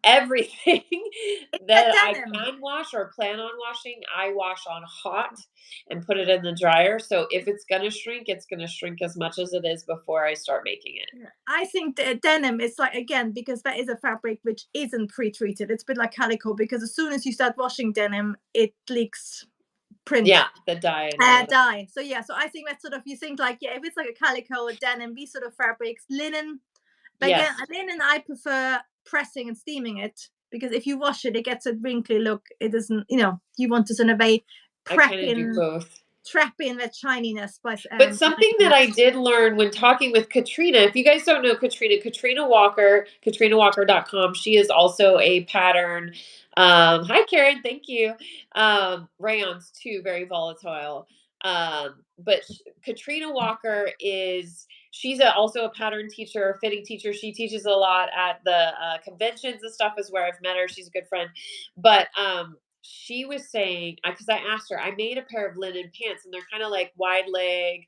Everything
It's a
that I
denim.
can wash or plan on washing, I wash on hot and put it in the dryer. So if it's gonna shrink, it's gonna shrink as much as it is before I start making it.
Yeah. I think the denim is like, again, because that is a fabric which isn't pre-treated. It's a bit like calico because as soon as you start washing denim, it leaks print.
Yeah, the dye and all of that.
Dye. So yeah, so I think that's sort of, you think like, yeah, if it's like a calico or denim, these sort of fabrics, linen. But again,
Yes,
linen I prefer pressing and steaming it because if you wash it, it gets a wrinkly look. It doesn't, you want to sort of a
I
prep
kind of do
in,
both.
trap in that shininess by
But something
ironing
that
it.
I did learn when talking with Katrina, if you guys don't know Katrina, Katrina Walker, katrinawalker.com, she is also a pattern. Hi, Karen. Thank you. Rayons, too, very volatile. But Katrina Walker she's also a pattern teacher, fitting teacher. She teaches a lot at the conventions and stuff, is where I've met her. She's a good friend. But she was saying, because I asked her, I made a pair of linen pants and they're kind of like wide leg,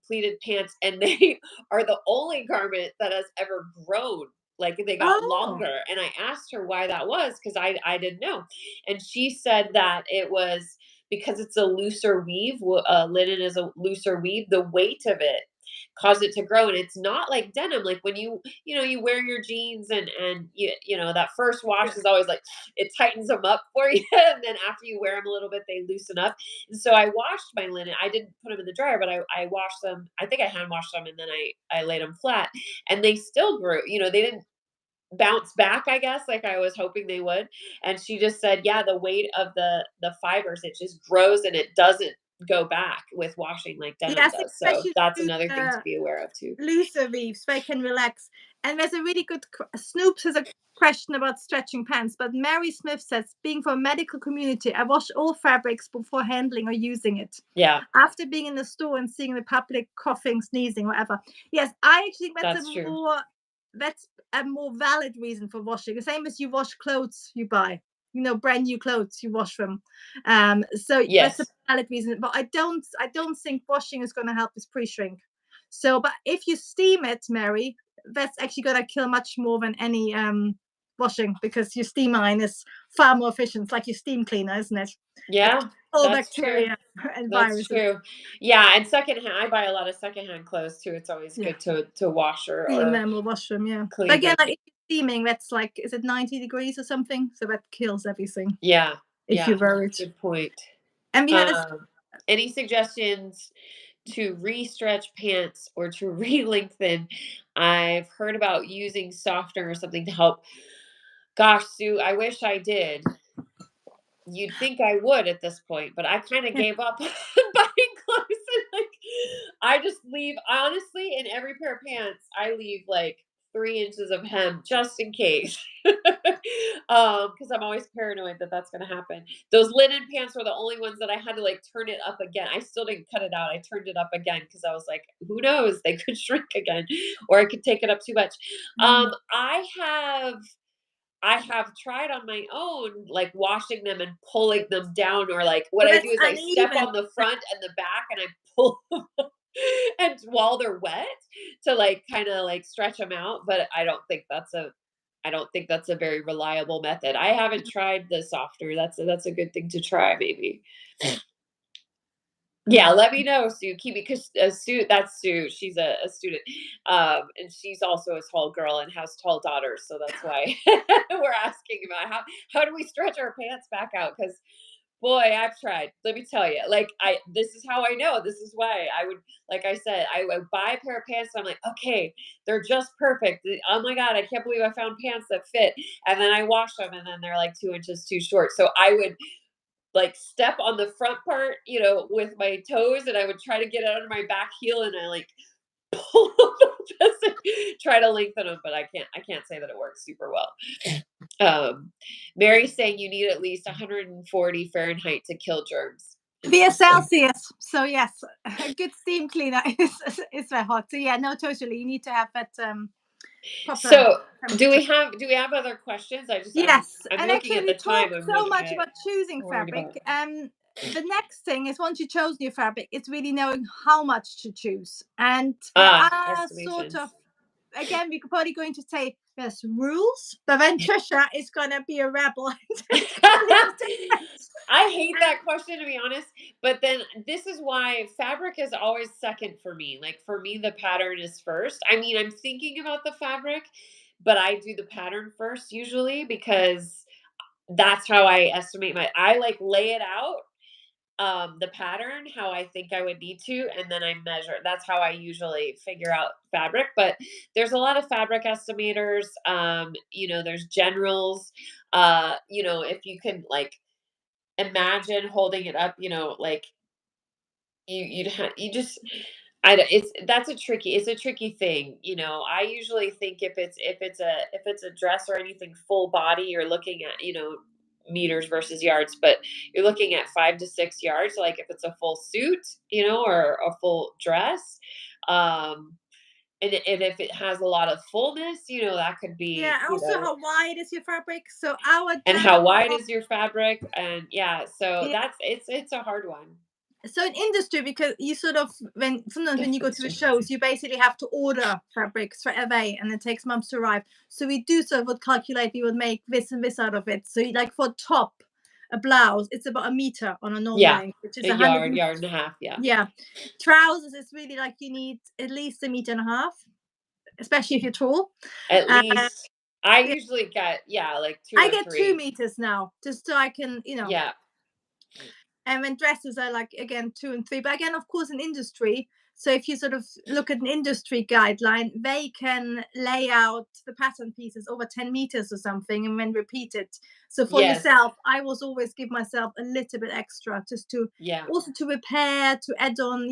pleated pants, and they are the only garment that has ever grown. Like they got
Oh,
longer. And I asked her why that was because I didn't know. And she said that it was because it's a looser weave. Linen is a looser weave. The weight of it caused it to grow. And it's not like denim. Like when you wear your jeans and that first wash
yeah.
is always like it tightens them up for you. And then after you wear them a little bit, they loosen up. And so I washed my linen. I didn't put them in the dryer, but I washed them. I think I hand washed them and then I laid them flat and they still grew. They didn't bounce back, I guess, like I was hoping they would. And she just said, yeah, the weight of the fibers, it just grows and it doesn't go back with washing like
Yeah, I
denim
think
does. So
especially
that's
to
another thing to be aware of too.
looser weaves, they can relax. And there's a really good Snoops has a question about stretching pants, but Mary Smith says, being from a medical community, I wash all fabrics before handling or using it.
Yeah,
After being in the store and seeing the public coughing, sneezing, whatever. Yes, I actually think
that's true.
that's a more valid reason for washing. The same as you wash clothes you buy. Brand new clothes, you wash them. So that's a
Yes.
valid reason. But I don't think washing is gonna help with pre-shrink. So, but if you steam it, Mary, that's actually gonna kill much more than any washing because your steam iron is far more efficient. It's like your steam cleaner, isn't it? It
Yeah,
kills all
that's true.
bacteria and
That's
viruses.
true. Yeah, and secondhand, I buy a lot of secondhand clothes too. It's always
Yeah.
good to wash or
Steam
or
them or wash them, yeah. But
clean
again,
them.
like if you're steaming, that's like, is it 90 degrees or something? So that kills everything
Yeah,
if you
yeah.
wear it.
Good point.
And we had a
Um, any suggestions to re-stretch pants or to re-lengthen? I've heard about using softener or something to help. Gosh, Sue, I wish I did. You'd think I would at this point, but I kind of gave up on buying clothes. And like, I just leave. Honestly, in every pair of pants, I leave like 3 inches of hem just in case, because I'm always paranoid that that's going to happen. Those linen pants were the only ones that I had to like turn it up again. I still didn't cut it out. I turned it up again because I was like, who knows? They could shrink again, or I could take it up too much.
mm.
I have tried on my own, like washing them and pulling them down, or like what
But
I
that's
do is I step
uneven.
on the front and the back and I pull. and while they're wet to like kind of like stretch them out, but I don't think that's a very reliable method. I haven't tried the softer. That's a good thing to try maybe. Yeah, let me know, Sue. Keep because Sue, that's Sue. She's a student, and she's also a tall girl and has tall daughters. So that's why we're asking about how do we stretch our pants back out? Because boy, I've tried. Let me tell you, like this is how I know. This is why I would, like I said, I would buy a pair of pants. And I'm like, okay, they're just perfect. Oh my god, I can't believe I found pants that fit. And then I wash them, and then they're like 2 inches too short. So I would like step on the front part, with my toes, and I would try to get it under my back heel, and I like pull just try to lengthen them, but I can't say that it works super well. Mary's saying you need at least 140 Fahrenheit to kill germs.
Via
Interesting.
Celsius. So yes, a good steam cleaner is very hot. So yeah, no, totally. You need to have that proper
So
temperature.
do we have other questions?
Yes,
I'm
and
looking
actually
at the
we
time.
talked
I'm
so
like
much about choosing
worried
fabric.
about.
The next thing is once you choose your fabric, it's really knowing how much to choose. And there are sort of,
Estimations.
again, we're probably going to say there's rules, but then Trisha is gonna be a rebel and just completely different.
I hate that question, to be honest. But then this is why fabric is always second for me. Like for me, the pattern is first. I mean, I'm thinking about the fabric, but I do the pattern first usually because that's how I estimate I like lay it out, the pattern how I think I would need to, and then I measure. That's how I usually figure out fabric. But there's a lot of fabric estimators. There's generals. If you can like imagine holding it up, like you just I don't it's a tricky thing. I usually think if it's a dress or anything full body, you're looking at, meters versus yards, but you're looking at 5 to 6 yards. Like if it's a full suit, or a full dress. And if it has a lot of fullness, that could
Yeah,
be,
also how wide is your fabric? So our
and how wide
general,
is your fabric? And yeah, so
yeah,
it's a hard one.
so in industry, because you sort of when sometimes when you go to the
Definition.
shows, you basically have to order fabric straight away, and it takes months to arrive. So we do sort of would calculate we would make this and this out of it. So like for top, a blouse, it's about a meter on a normal
Yeah,
length, which is
a
100.
yard and a half, yeah.
Yeah, trousers is really like you need at least a meter and a half, especially if you're tall.
At
Uh,
least I
yeah,
usually get, yeah, like 2
I
or
get 2
3.
meters now, just so I can,
Yeah.
and then dresses are like again 2 and 3. But again, of course, in industry. So if you sort of look at an industry guideline, they can lay out the pattern pieces over 10 meters or something and then repeat it. So for
Yes.
yourself, I was always give myself a little bit extra just to
Yeah.
also to repair, to add on,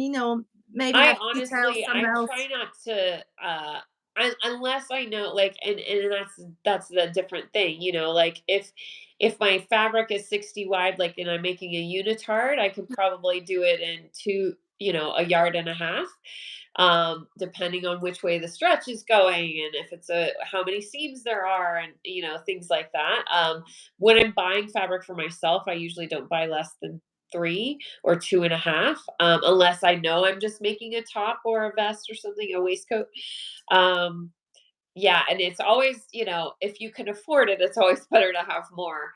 maybe
I
have details
honestly, I
somewhere else.
try not to, unless I know, like, and that's the different thing, like if my fabric is 60 wide, like, and I'm making a unitard, I could probably do it in a yard and a half, depending on which way the stretch is going and if it's how many seams there are, and things like that. When I'm buying fabric for myself, I usually don't buy less than 3 or 2.5, unless I know I'm just making a top or a vest or something, a waistcoat. Um, yeah, and it's always, if you can afford it, it's always better to have more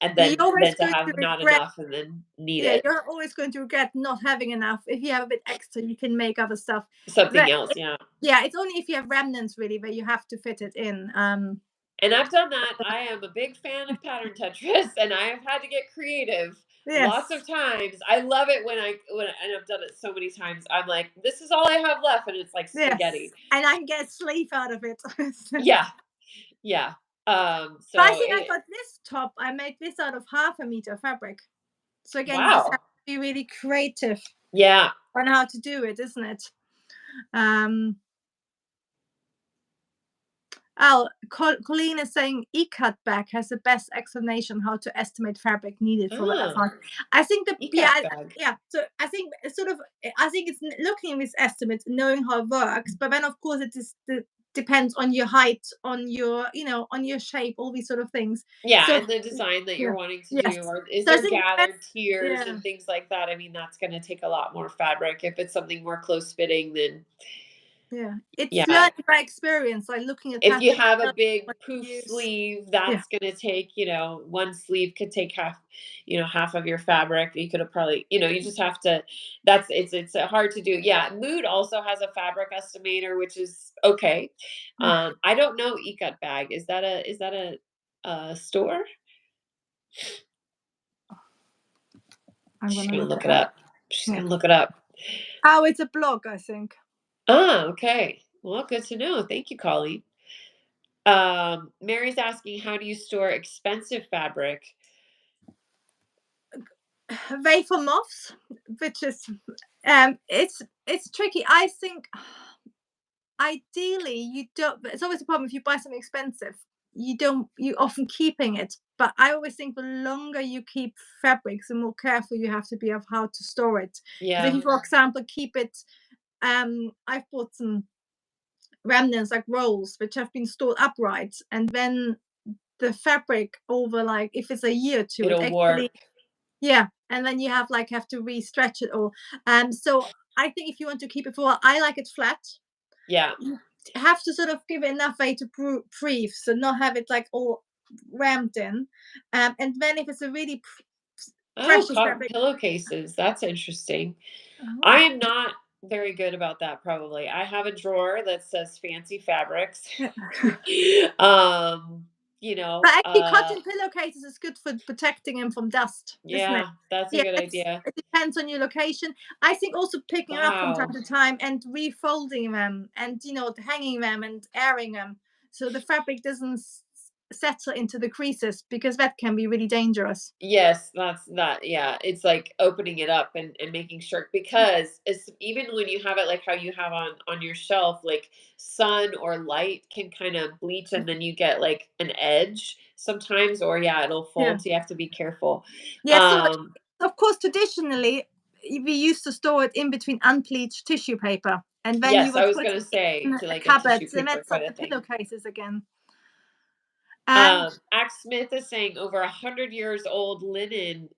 and
You're
than
always
to
going to
have not
regret.
enough and then need
Yeah,
it.
you're always going to regret not having enough. If you have a bit extra, you can make other stuff.
Something
But
else, yeah.
yeah, it's only if you have remnants really where you have to fit it in.
And I've done that. I am a big fan of pattern Tetris, and I have had to get creative lots
Yes,
of times. I love it and I've done it so many times. I'm like, this is all I have left, and it's like
yes,
spaghetti.
and I can get sleep out of it. But
Yeah, yeah.
I
So
think I
it
got this top. I made this out of 1/2 meter fabric. So again, you just have
wow.
to be really creative
Yeah.
on how to do it, isn't it? Um, Colleen is saying e-cut bag has the best explanation how to estimate fabric needed for the
Ah,
font. I think the
ECAT bag.
yeah. So I think it's sort of I think it's looking at these estimates, knowing how it works, but then of course it is depends on your height, on your, on your shape, all these sort of things.
Yeah,
So
and the design that
yeah,
you're wanting to
yes.
do, or is
So I
there
think
gathered
that's
tiers
yeah,
and things like that? I mean, that's gonna take a lot more fabric. If it's something more close fitting, then
yeah. It's
yeah.
learning by experience, like looking at
If you
patterns,
have a
learning
big
what to
poof
use.
sleeve,
Yeah,
that's gonna take, one sleeve could take half of your fabric. You could have probably, you just have to. It's hard to do. Yeah, Mood also has a fabric estimator, which is okay.
yeah.
I don't know Ikat bag. Is that a store?
I'm
She's
gonna
gonna
look
look
it
it
up.
up. She's
Yeah.
gonna look it up.
Oh, it's a blog, I think.
Ah, okay. Well, good to know. Thank you, Colleen. Mary's asking, how do you store expensive fabric?
Wafer moths, which is it's tricky. I think ideally you don't, but it's always a problem if you buy something expensive. You often keeping it. But I always think the longer you keep fabrics, the more careful you have to be of how to store it. Because if
Yeah,
you, for example, keep it, I've bought some remnants like rolls which have been stored upright, and then the fabric over, like if it's a year or two, it
it'll
actually,
warp.
yeah, and then you have to re-stretch it all. So I think if you want to keep it for a while, I like it flat.
Yeah.
You have to sort of give it enough way to breathe, so not have it like all rammed in. And then if it's a really
Oh,
precious
cotton
fabric,
pillowcases. That's interesting. I
oh,
am not very good about that, probably. I have a drawer that says fancy fabrics.
yeah.
um,
But actually, cotton pillowcases is good for protecting them from dust, isn't it?
yeah, that's a
Yeah,
good idea.
it depends on your location. I think also picking them up from time
Wow.
to time and refolding them, and hanging them and airing them, so the fabric doesn't settle into the creases, because that can be really dangerous.
Yes, that's that. Yeah, it's like opening it up and making sure, because it's even when you have it like how you have on your shelf, like sun or light can kind of bleach, and then you get like an edge sometimes, or yeah, it'll
Yeah.
fold. So you have to be careful.
Yeah. So
Um,
of course, traditionally we used to store it in between unbleached tissue paper, and then you
yes, I
would
was
put
gonna
it
say
in
to
a
like a
cupboard,
tissue
and
paper
that's
kind
up
of
the
thing.
pillowcases again. Um,
Axe Smith is saying over 100 years old linen.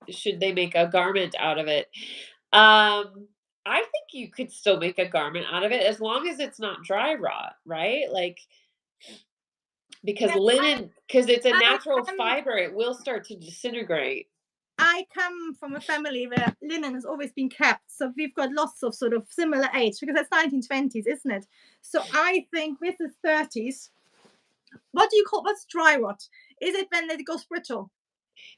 Should they make a garment out of it? Um, I think you could still make a garment out of it as long as it's not dry rot, right? Like because
yes,
linen, because it's a
I
natural
am.
fiber, it will start to disintegrate.
I come from a family where linen has always been kept, so we've got lots of sort of similar age, because it's 1920s, isn't it? So I think with the 30s, what do you call, what's dry rot? Is it when it goes brittle?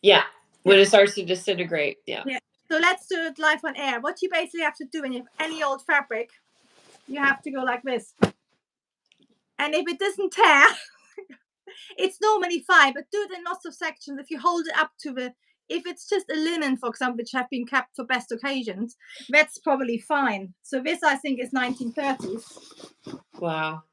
Yeah,
Yeah,
when it starts to disintegrate. Yeah.
yeah. So let's do it live on air. What you basically have to do when you have any old fabric, you have to go like this, and if it doesn't tear, it's normally fine. But do it in lots of sections. If you hold it up to the, if it's just a linen, for example, which have been kept for best occasions, that's probably fine. So this, I think, is 1930s.
Wow.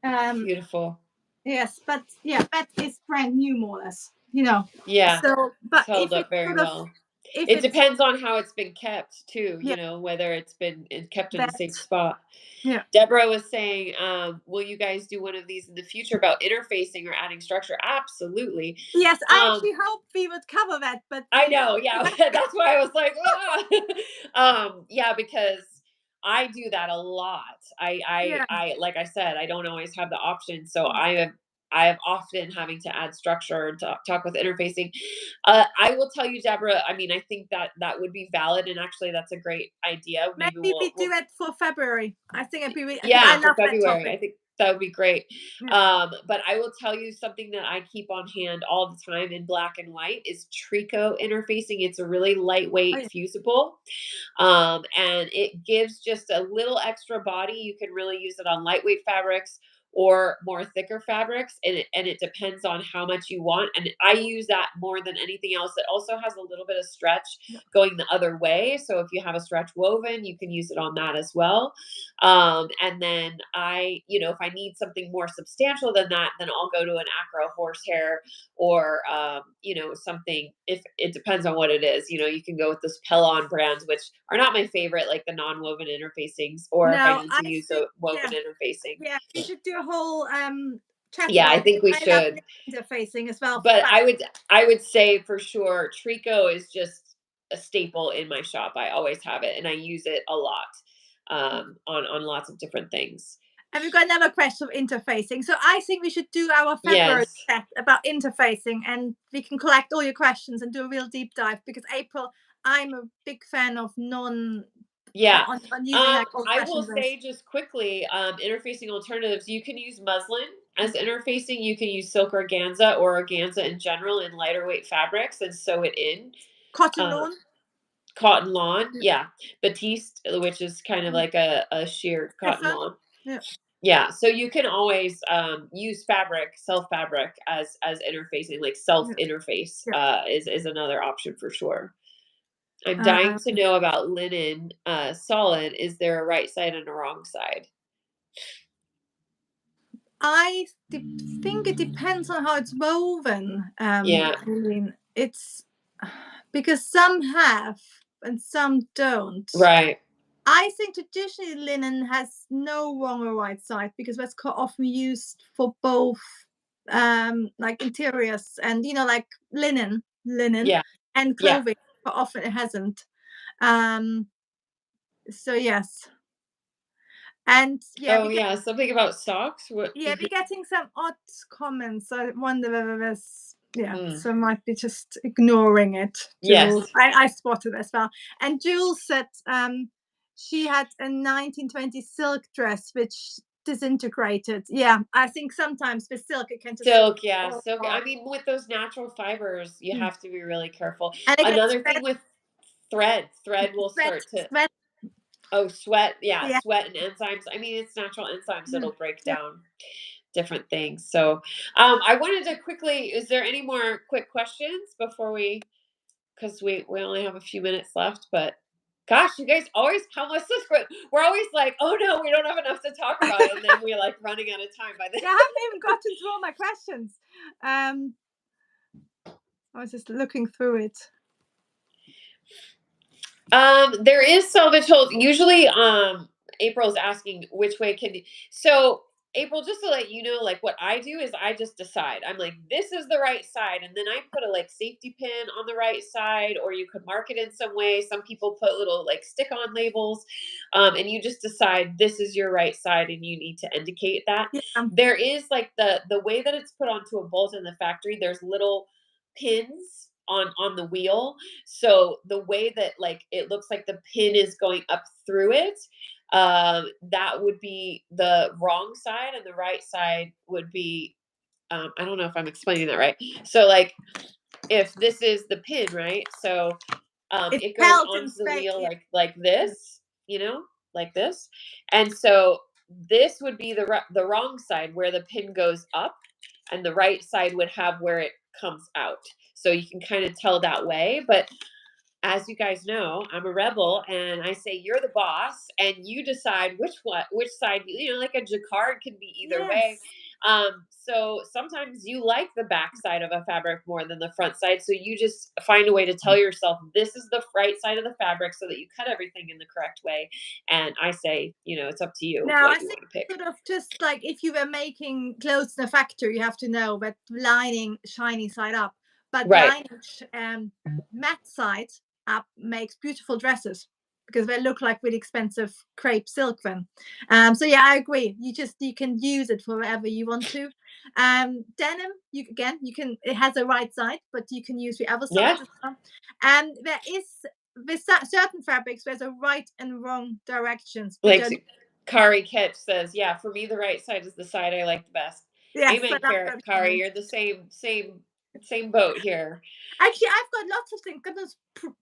Um,
Beautiful.
yes, but yeah, that is brand new, more or less. You know.
Yeah.
So,
It's
but
held
if
up
it's
very
sort of,
well.
if
It
it's
depends on how it's been kept too,
yeah,
whether it's been kept in the
that
safe spot.
yeah.
Deborah was saying, will you guys do one of these in the future about interfacing or adding structure? Absolutely.
Yes, I
Um,
actually hope we would cover that, but
I know, yeah. That's why I was like, yeah, because I do that a lot.
yeah,
Like I said, I don't always have the option, so I am often having to add structure and talk with interfacing. I will tell you, Deborah. I mean, I think that would be valid, and actually, that's a great idea. Maybe
maybe we do
we'll
it for February. I think it'd be really, because I
yeah, for
love that
February. I
topic.
think that would be great.
Yeah.
But I will tell you something that I keep on hand all the time in black and white is Trico interfacing. It's a really
Oh,
lightweight
yeah.
fusible. And it gives just a little extra body. You can really use it on lightweight fabrics, or more thicker fabrics, and it depends on how much you want. And I use that more than anything else. It also has a little bit of stretch going the other way. So if you have a stretch woven, you can use it on that as well. And then if I need something more substantial than that, then I'll go to an acro horsehair or, something. If it depends on what it is, you can go with those Pellon brands, which are not my favorite, like the non-woven interfacings, or if I
No,
need
I
to use
think
a woven
yeah,
interfacing.
yeah. We should do a whole chapter
Yeah, I
on.
think we
I love
should.
interfacing as well for
But
fabric.
I would say for sure tricot is just a staple in my shop. I always have it and I use it a lot on lots of different things.
And we've got another question of interfacing. So I think we should do our February
Yes.
chat about interfacing, and we can collect all your questions and do a real deep dive, because April, I'm a big fan of non
Yeah.
on using like old
I will
fashioned ways.
say just quickly, interfacing alternatives, you can use muslin as interfacing. You can use silk organza or organza in general in lighter weight fabrics and sew it in.
Cotton
Uh,
lawn.
Cotton lawn, yeah. Batiste, which is kind of like a sheer cotton
Chiffon.
lawn.
Yeah.
Yeah, so you can always use self fabric as interfacing, like self
Yeah.
interface
Yeah.
is another option for sure. I'm dying
Uh,
to know about linen solid. Is there a right side and a wrong side?
think it depends on how it's woven.
Yeah,
I mean, it's because some have and some don't.
right.
I think traditionally linen has no wrong or right side, because that's often used for both, like interiors and like linen
Yeah,
and
yeah.
clothing. But often it hasn't. Um, so yes, and yeah,
Oh yeah, something about socks. What did
we're getting some odd comments. I wonder whether there's
you?
so might be just ignoring it.
Yes.
Jules, I spotted as well. And Jules said she had a 1920 silk dress which disintegrated. Yeah, I think sometimes with silk it can just
Silk, yeah,
fall
silk. I
apart.
mean, with those natural fibers, you
Mm.
have to be really careful.
And it gets
Another thing with thread will start to
sweat.
sweat, yeah,
Yeah.
sweat and enzymes. I mean, it's natural enzymes
Mm.
that'll break
Yeah.
down different things. So, I wanted to quickly, is there any more quick questions before because we only have a few minutes left, but gosh, you guys always come with such great, we're always like, oh no, we don't have enough to talk about. And then we're like running out of time by then.
Yeah, I haven't even gotten through all my questions. I was just looking through it.
There is salvage hold. Usually, April's asking which way can you. So, April, just to let you know, like what I do is I just decide. I'm like, this is the right side, and then I put a like safety pin on the right side, or you could mark it in some way. Some people put little like stick-on labels, and you just decide this is your right side, and you need to indicate that.
Yeah.
There is like the way that it's put onto a bolt in the factory. There's little pins on the wheel, so the way that like it looks like the pin is going up through it, that would be the wrong side, and the right side would be, I don't know if I'm explaining that right. So like if this is the pin, right? So
It's
it goes
held in
onto the
space.
wheel
Yeah.
like this, like this. And so this would be the wrong side where the pin goes up, and the right side would have where it comes out. So you can kind of tell that way. But as you guys know, I'm a rebel, and I say you're the boss, and you decide which side. Like a jacquard can be either way.
Yes.
So sometimes you like the back side of a fabric more than the front side. So you just find a way to tell yourself this is the right side of the fabric, so that you cut everything in the correct way. And I say, it's up to you
Now, I
what you
think
want to pick.
sort of just like if you were making clothes in a factory, you have to know that lining shiny side up, but
Right.
lining matte side up makes beautiful dresses, because they look like really expensive crepe silk then. So yeah, I agree. You can use it for wherever you want to. Denim, you can, it has a right side, but you can use the other
Yeah.
side as well. And there is with certain fabrics, there's a right and wrong directions, which are
Like Kari Ketch says, yeah, for me the right side is the side I like the best.
yes,
Amen,
but that's what
Kari. You're the same boat here.
actually I've got lots of things. 'Cause those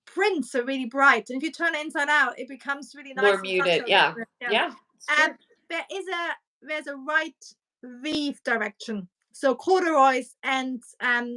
prints are really bright, and if you turn it inside out, it becomes really
More
nice and
muted.
subtle.
Yeah.
Yeah.
Yeah, it's true.
There is there's a right weave direction. So corduroys and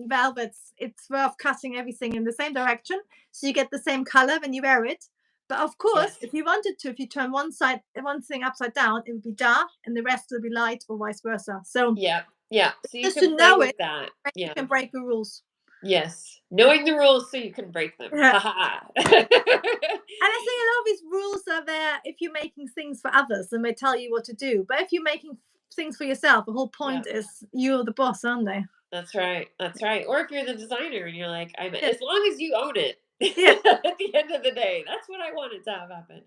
velvets, it's worth cutting everything in the same direction so you get the same color when you wear it. But of course,
Yes.
if you wanted to, if you turn one thing upside down, it would be dark and the rest will be light, or vice versa. So
Yeah. Yeah. So you
just
can
to
play
know it,
with that.
you
Yeah.
can break the rules.
Yes. Knowing the rules so you can break them.
Yeah.
Ha ha.
And I think a lot of these rules are there if you're making things for others and they tell you what to do. But if you're making things for yourself, the whole
Yeah.
point is you're the boss, aren't they?
That's right. That's right. Or if you're the designer and you're like, I'm
Yeah.
as long as you own it
Yeah.
at the end of the day, that's what I wanted to have happen.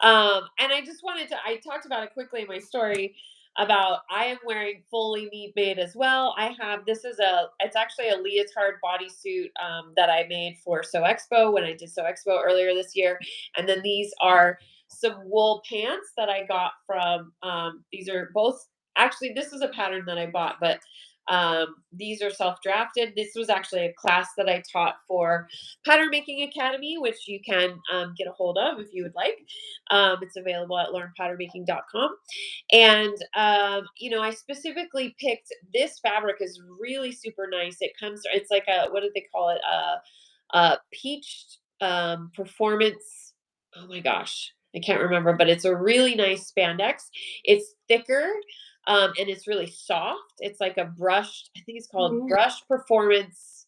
And I just wanted to, I talked about it quickly in my story about I am wearing fully need made as well. I have, it's actually a leotard bodysuit that I made for So Expo when I did So Expo earlier this year. And then these are some wool pants that I got from, these are both, actually, this is a pattern that I bought, but these are self-drafted. This was actually a class that I taught for Pattern Making Academy, which you can get a hold of if you would like. It's available at learnpatternmaking.com. And I specifically picked this fabric is really super nice. It's like a, what do they call it? Peach performance. Oh my gosh, I can't remember, but it's a really nice spandex. It's thicker and it's really soft. It's like a brushed, I think it's called
Ooh.
brush performance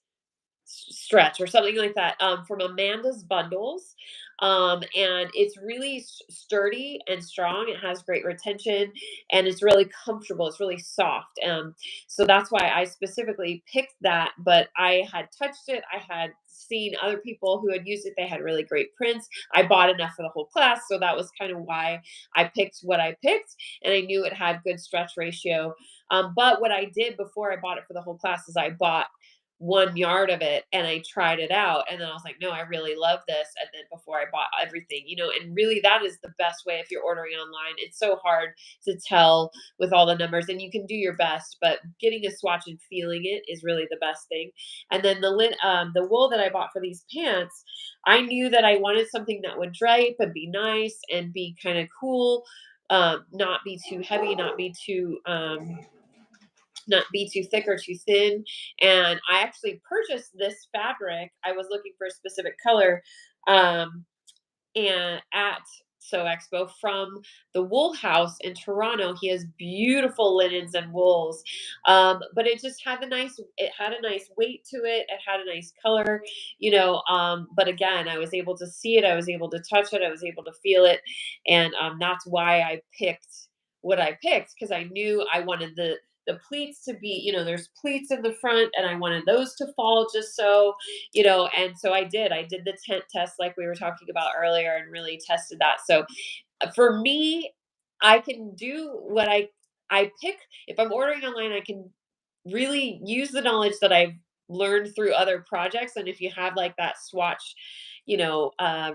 stretch or something like that from Amanda's Bundles. And it's really sturdy and strong. It has great retention and it's really comfortable. It's really soft. So that's why I specifically picked that. But I had touched it. I had seen other people who had used it. They had really great prints. I bought enough for the whole class. So that was kind of why I picked what I picked. And I knew it had good stretch ratio. But what I did before I bought it for the whole class is I bought 1 yard of it and I tried it out and then I was like, no, I really love this. And then before I bought everything, and really that is the best way if you're ordering online. It's so hard to tell with all the numbers and you can do your best, but getting a swatch and feeling it is really the best thing. And then the wool that I bought for these pants, I knew that I wanted something that would drape and be nice and be kind of cool, not be too heavy, not be too thick or too thin. And I actually purchased this fabric. I was looking for a specific color, and at So Expo from the Wool House in Toronto. He has beautiful linens and wools, but it had a nice weight to it. It had a nice color, But again, I was able to see it. I was able to touch it. I was able to feel it, and that's why I picked what I picked because I knew I wanted the pleats to be, there's pleats in the front and I wanted those to fall just so, and so I did the tent test like we were talking about earlier and really tested that. So for me, I can do what I pick. If I'm ordering online, I can really use the knowledge that I've learned through other projects. And if you have like that swatch,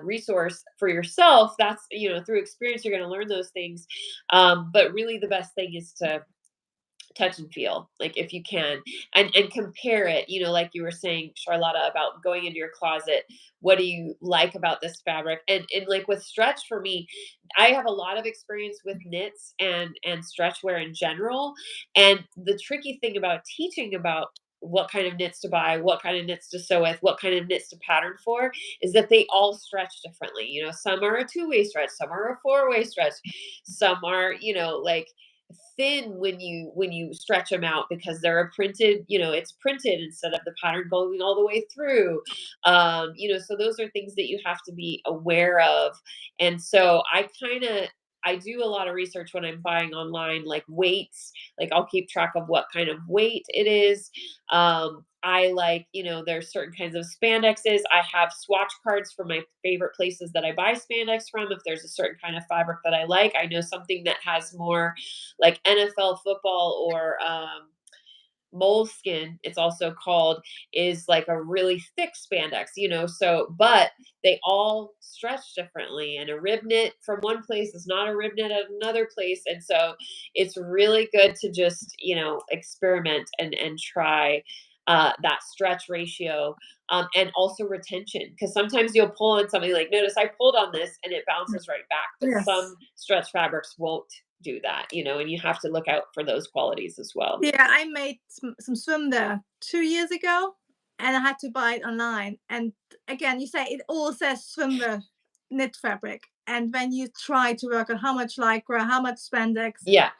resource for yourself, that's, through experience, you're going to learn those things. But really the best thing is to touch and feel, like, if you can, and compare it, like you were saying, Charlotta, about going into your closet. What do you like about this fabric? And like with stretch for me, I have a lot of experience with knits and stretch wear in general. And the tricky thing about teaching about what kind of knits to buy, what kind of knits to sew with, what kind of knits to pattern for, is that they all stretch differently. Some are a two-way stretch, some are a four-way stretch, some are, like thin when you stretch them out because they're a printed, it's printed instead of the pattern going all the way through. So those are things that you have to be aware of. And so I do a lot of research when I'm buying online, like weights. Like I'll keep track of what kind of weight it is. I like, there's certain kinds of spandexes. I have swatch cards for my favorite places that I buy spandex from. If there's a certain kind of fabric that I like, I know something that has more like NFL football or moleskin, it's also called, is like a really thick spandex, so but they all stretch differently. And a rib knit from one place is not a rib knit at another place. And so it's really good to just, experiment and try that stretch ratio, and also retention, because sometimes you'll pull on something, like, notice I pulled on this and it bounces right back, but
Yes.
some stretch fabrics won't. do that, and you have to look out for those qualities as well.
Yeah, I made some swimwear 2 years ago, and I had to buy it online. And again, you say it all says swimwear knit fabric, and when you try to work on how much lycra, how much spandex,
Yeah,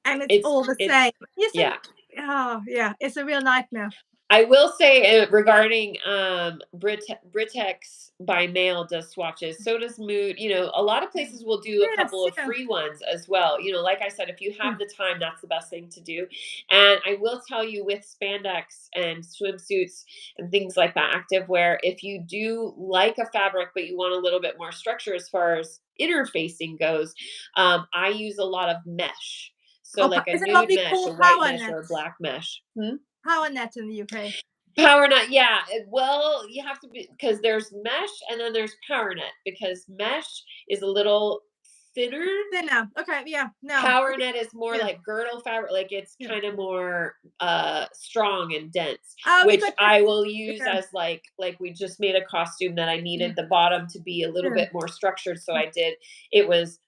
and it's
it's
all the
it's
same. You think,
yeah.
oh yeah, it's a real nightmare.
I will say regarding Britex by mail does swatches. So does Mood. A lot of places will do a couple
Yes,
of
yeah,
free ones as well. Like I said, if you
yeah.
have the time, that's the best thing to do. And I will tell you, with spandex and swimsuits and things like that, activewear, if you do like a fabric but you want a little bit more structure as far as interfacing goes, I use a lot of mesh. So like a
Is it what
nude
we
mesh,
call
a white
power
mesh,
net?
or a black mesh.
Power net in the UK.
Power net, yeah. Well, you have to be, because there's mesh and then there's power net, because mesh is a little thinner.
Thinner. Okay, yeah, no.
Power net is more
Yeah,
like girdle fabric, like it's
yeah.
kind of more strong and dense, which
Because
I will use
yeah,
as like we just made a costume that I
yeah,
needed the bottom to be a little
yeah.
bit more structured, so I did it was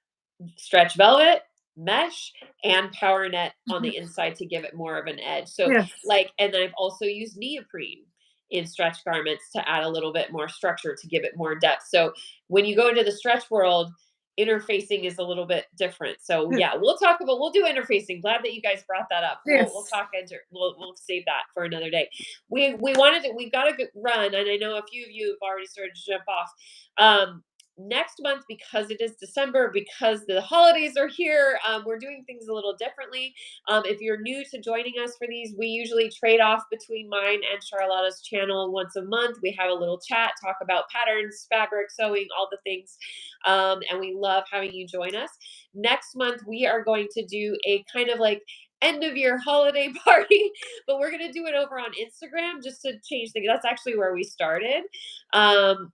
stretch velvet, mesh, and power net on
Mhm.
the inside to give it more of an edge. So,
Yes,
and I've also used neoprene in stretch garments to add a little bit more structure to give it more depth. So, when you go into the stretch world, interfacing is a little bit different. So,
yes,
yeah, we'll do interfacing. Glad that you guys brought that up. We'll
yes.
talk we'll save that for another day. We've got a good run, and I know a few of you have already started to jump off. Next month, because it is December, because the holidays are here, we're doing things a little differently. If you're new to joining us for these, we usually trade off between mine and Charlotta's channel once a month. We have a little chat, talk about patterns, fabric, sewing, all the things, and we love having you join us. Next month, we are going to do a kind of like end of year holiday party, but we're going to do it over on Instagram just to change things. That's actually where we started.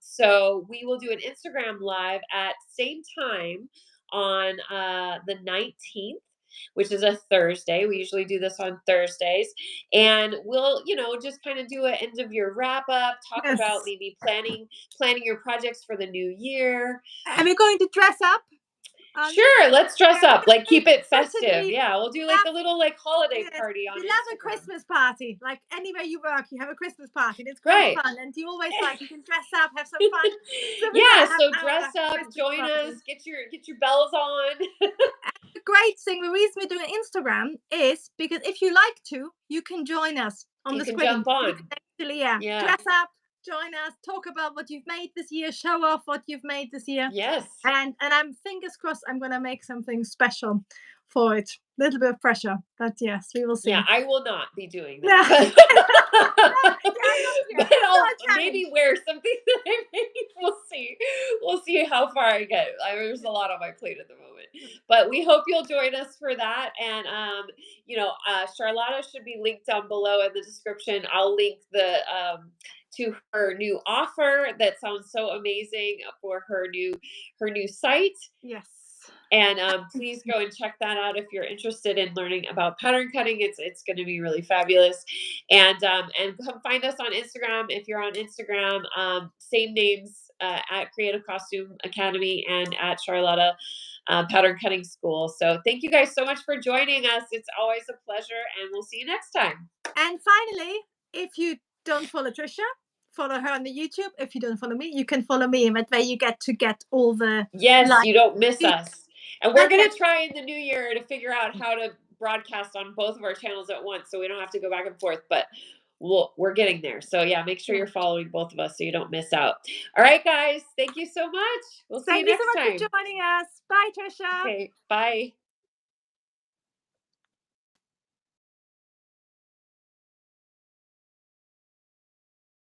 So we will do an Instagram live at same time on the 19th, which is a Thursday. We usually do this on Thursdays. And we'll, just kind of do an end of year wrap up, talk about
Yes.
maybe planning your projects for the new year.
And we're going to dress up, aren't we?
Sure, let's dress
And
up. Like, keep it festive.
certainly
Yeah, we'll do like
love,
a little like holiday
yes,
party on
we love a
Instagram.
Christmas party. Like anywhere you work, you have a Christmas party, and it's great
Right.
fun. And you always like you can dress up, have some fun. So we're
Yeah,
gonna have
so dress
our
up,
Christmas
join
party.
us, get your bells on.
The great thing, the reason we're doing Instagram is because if you like to, you can join us on
You
the
can
screen.
jump
You can
on.
actually, yeah,
Yeah.
dress up, join us, talk about what you've made this year, show off what you've made this year.
Yes.
And I'm fingers crossed I'm gonna make something special for it. Little bit of pressure, but yes, we will
Yeah,
see.
I will not be doing
No,
that, but
yeah, not
but
yet. It's still
I'll
a challenge.
maybe wear something that I made. We'll see. We'll see how far I get. There's a lot on my plate at the moment, but we hope you'll join us for that. And Charlotta should be linked down below in the description. I'll link the to her new offer that sounds so amazing for her new site.
Yes.
And please go and check that out if you're interested in learning about pattern cutting. It's going to be really fabulous. And come find us on Instagram if you're on Instagram. Same names at Creative Costume Academy and at Charlotta Pattern Cutting School. So thank you guys so much for joining us. It's always a pleasure, and we'll see you next time.
And finally, if you don't follow Trisha, follow her on the YouTube. If you don't follow me, you can follow me, and that way you get all the
Yes,
like.
you don't miss us. And we're
Okay.
going to try in the new year to figure out how to broadcast on both of our channels at once so we don't have to go back and forth, but we're getting there. So yeah, make sure
Yeah.
you're following both of us so you don't miss out. All right, guys, thank you so much. We'll see you
Thank you so
next
much for
time.
joining us. Bye, Trisha.
Okay, bye.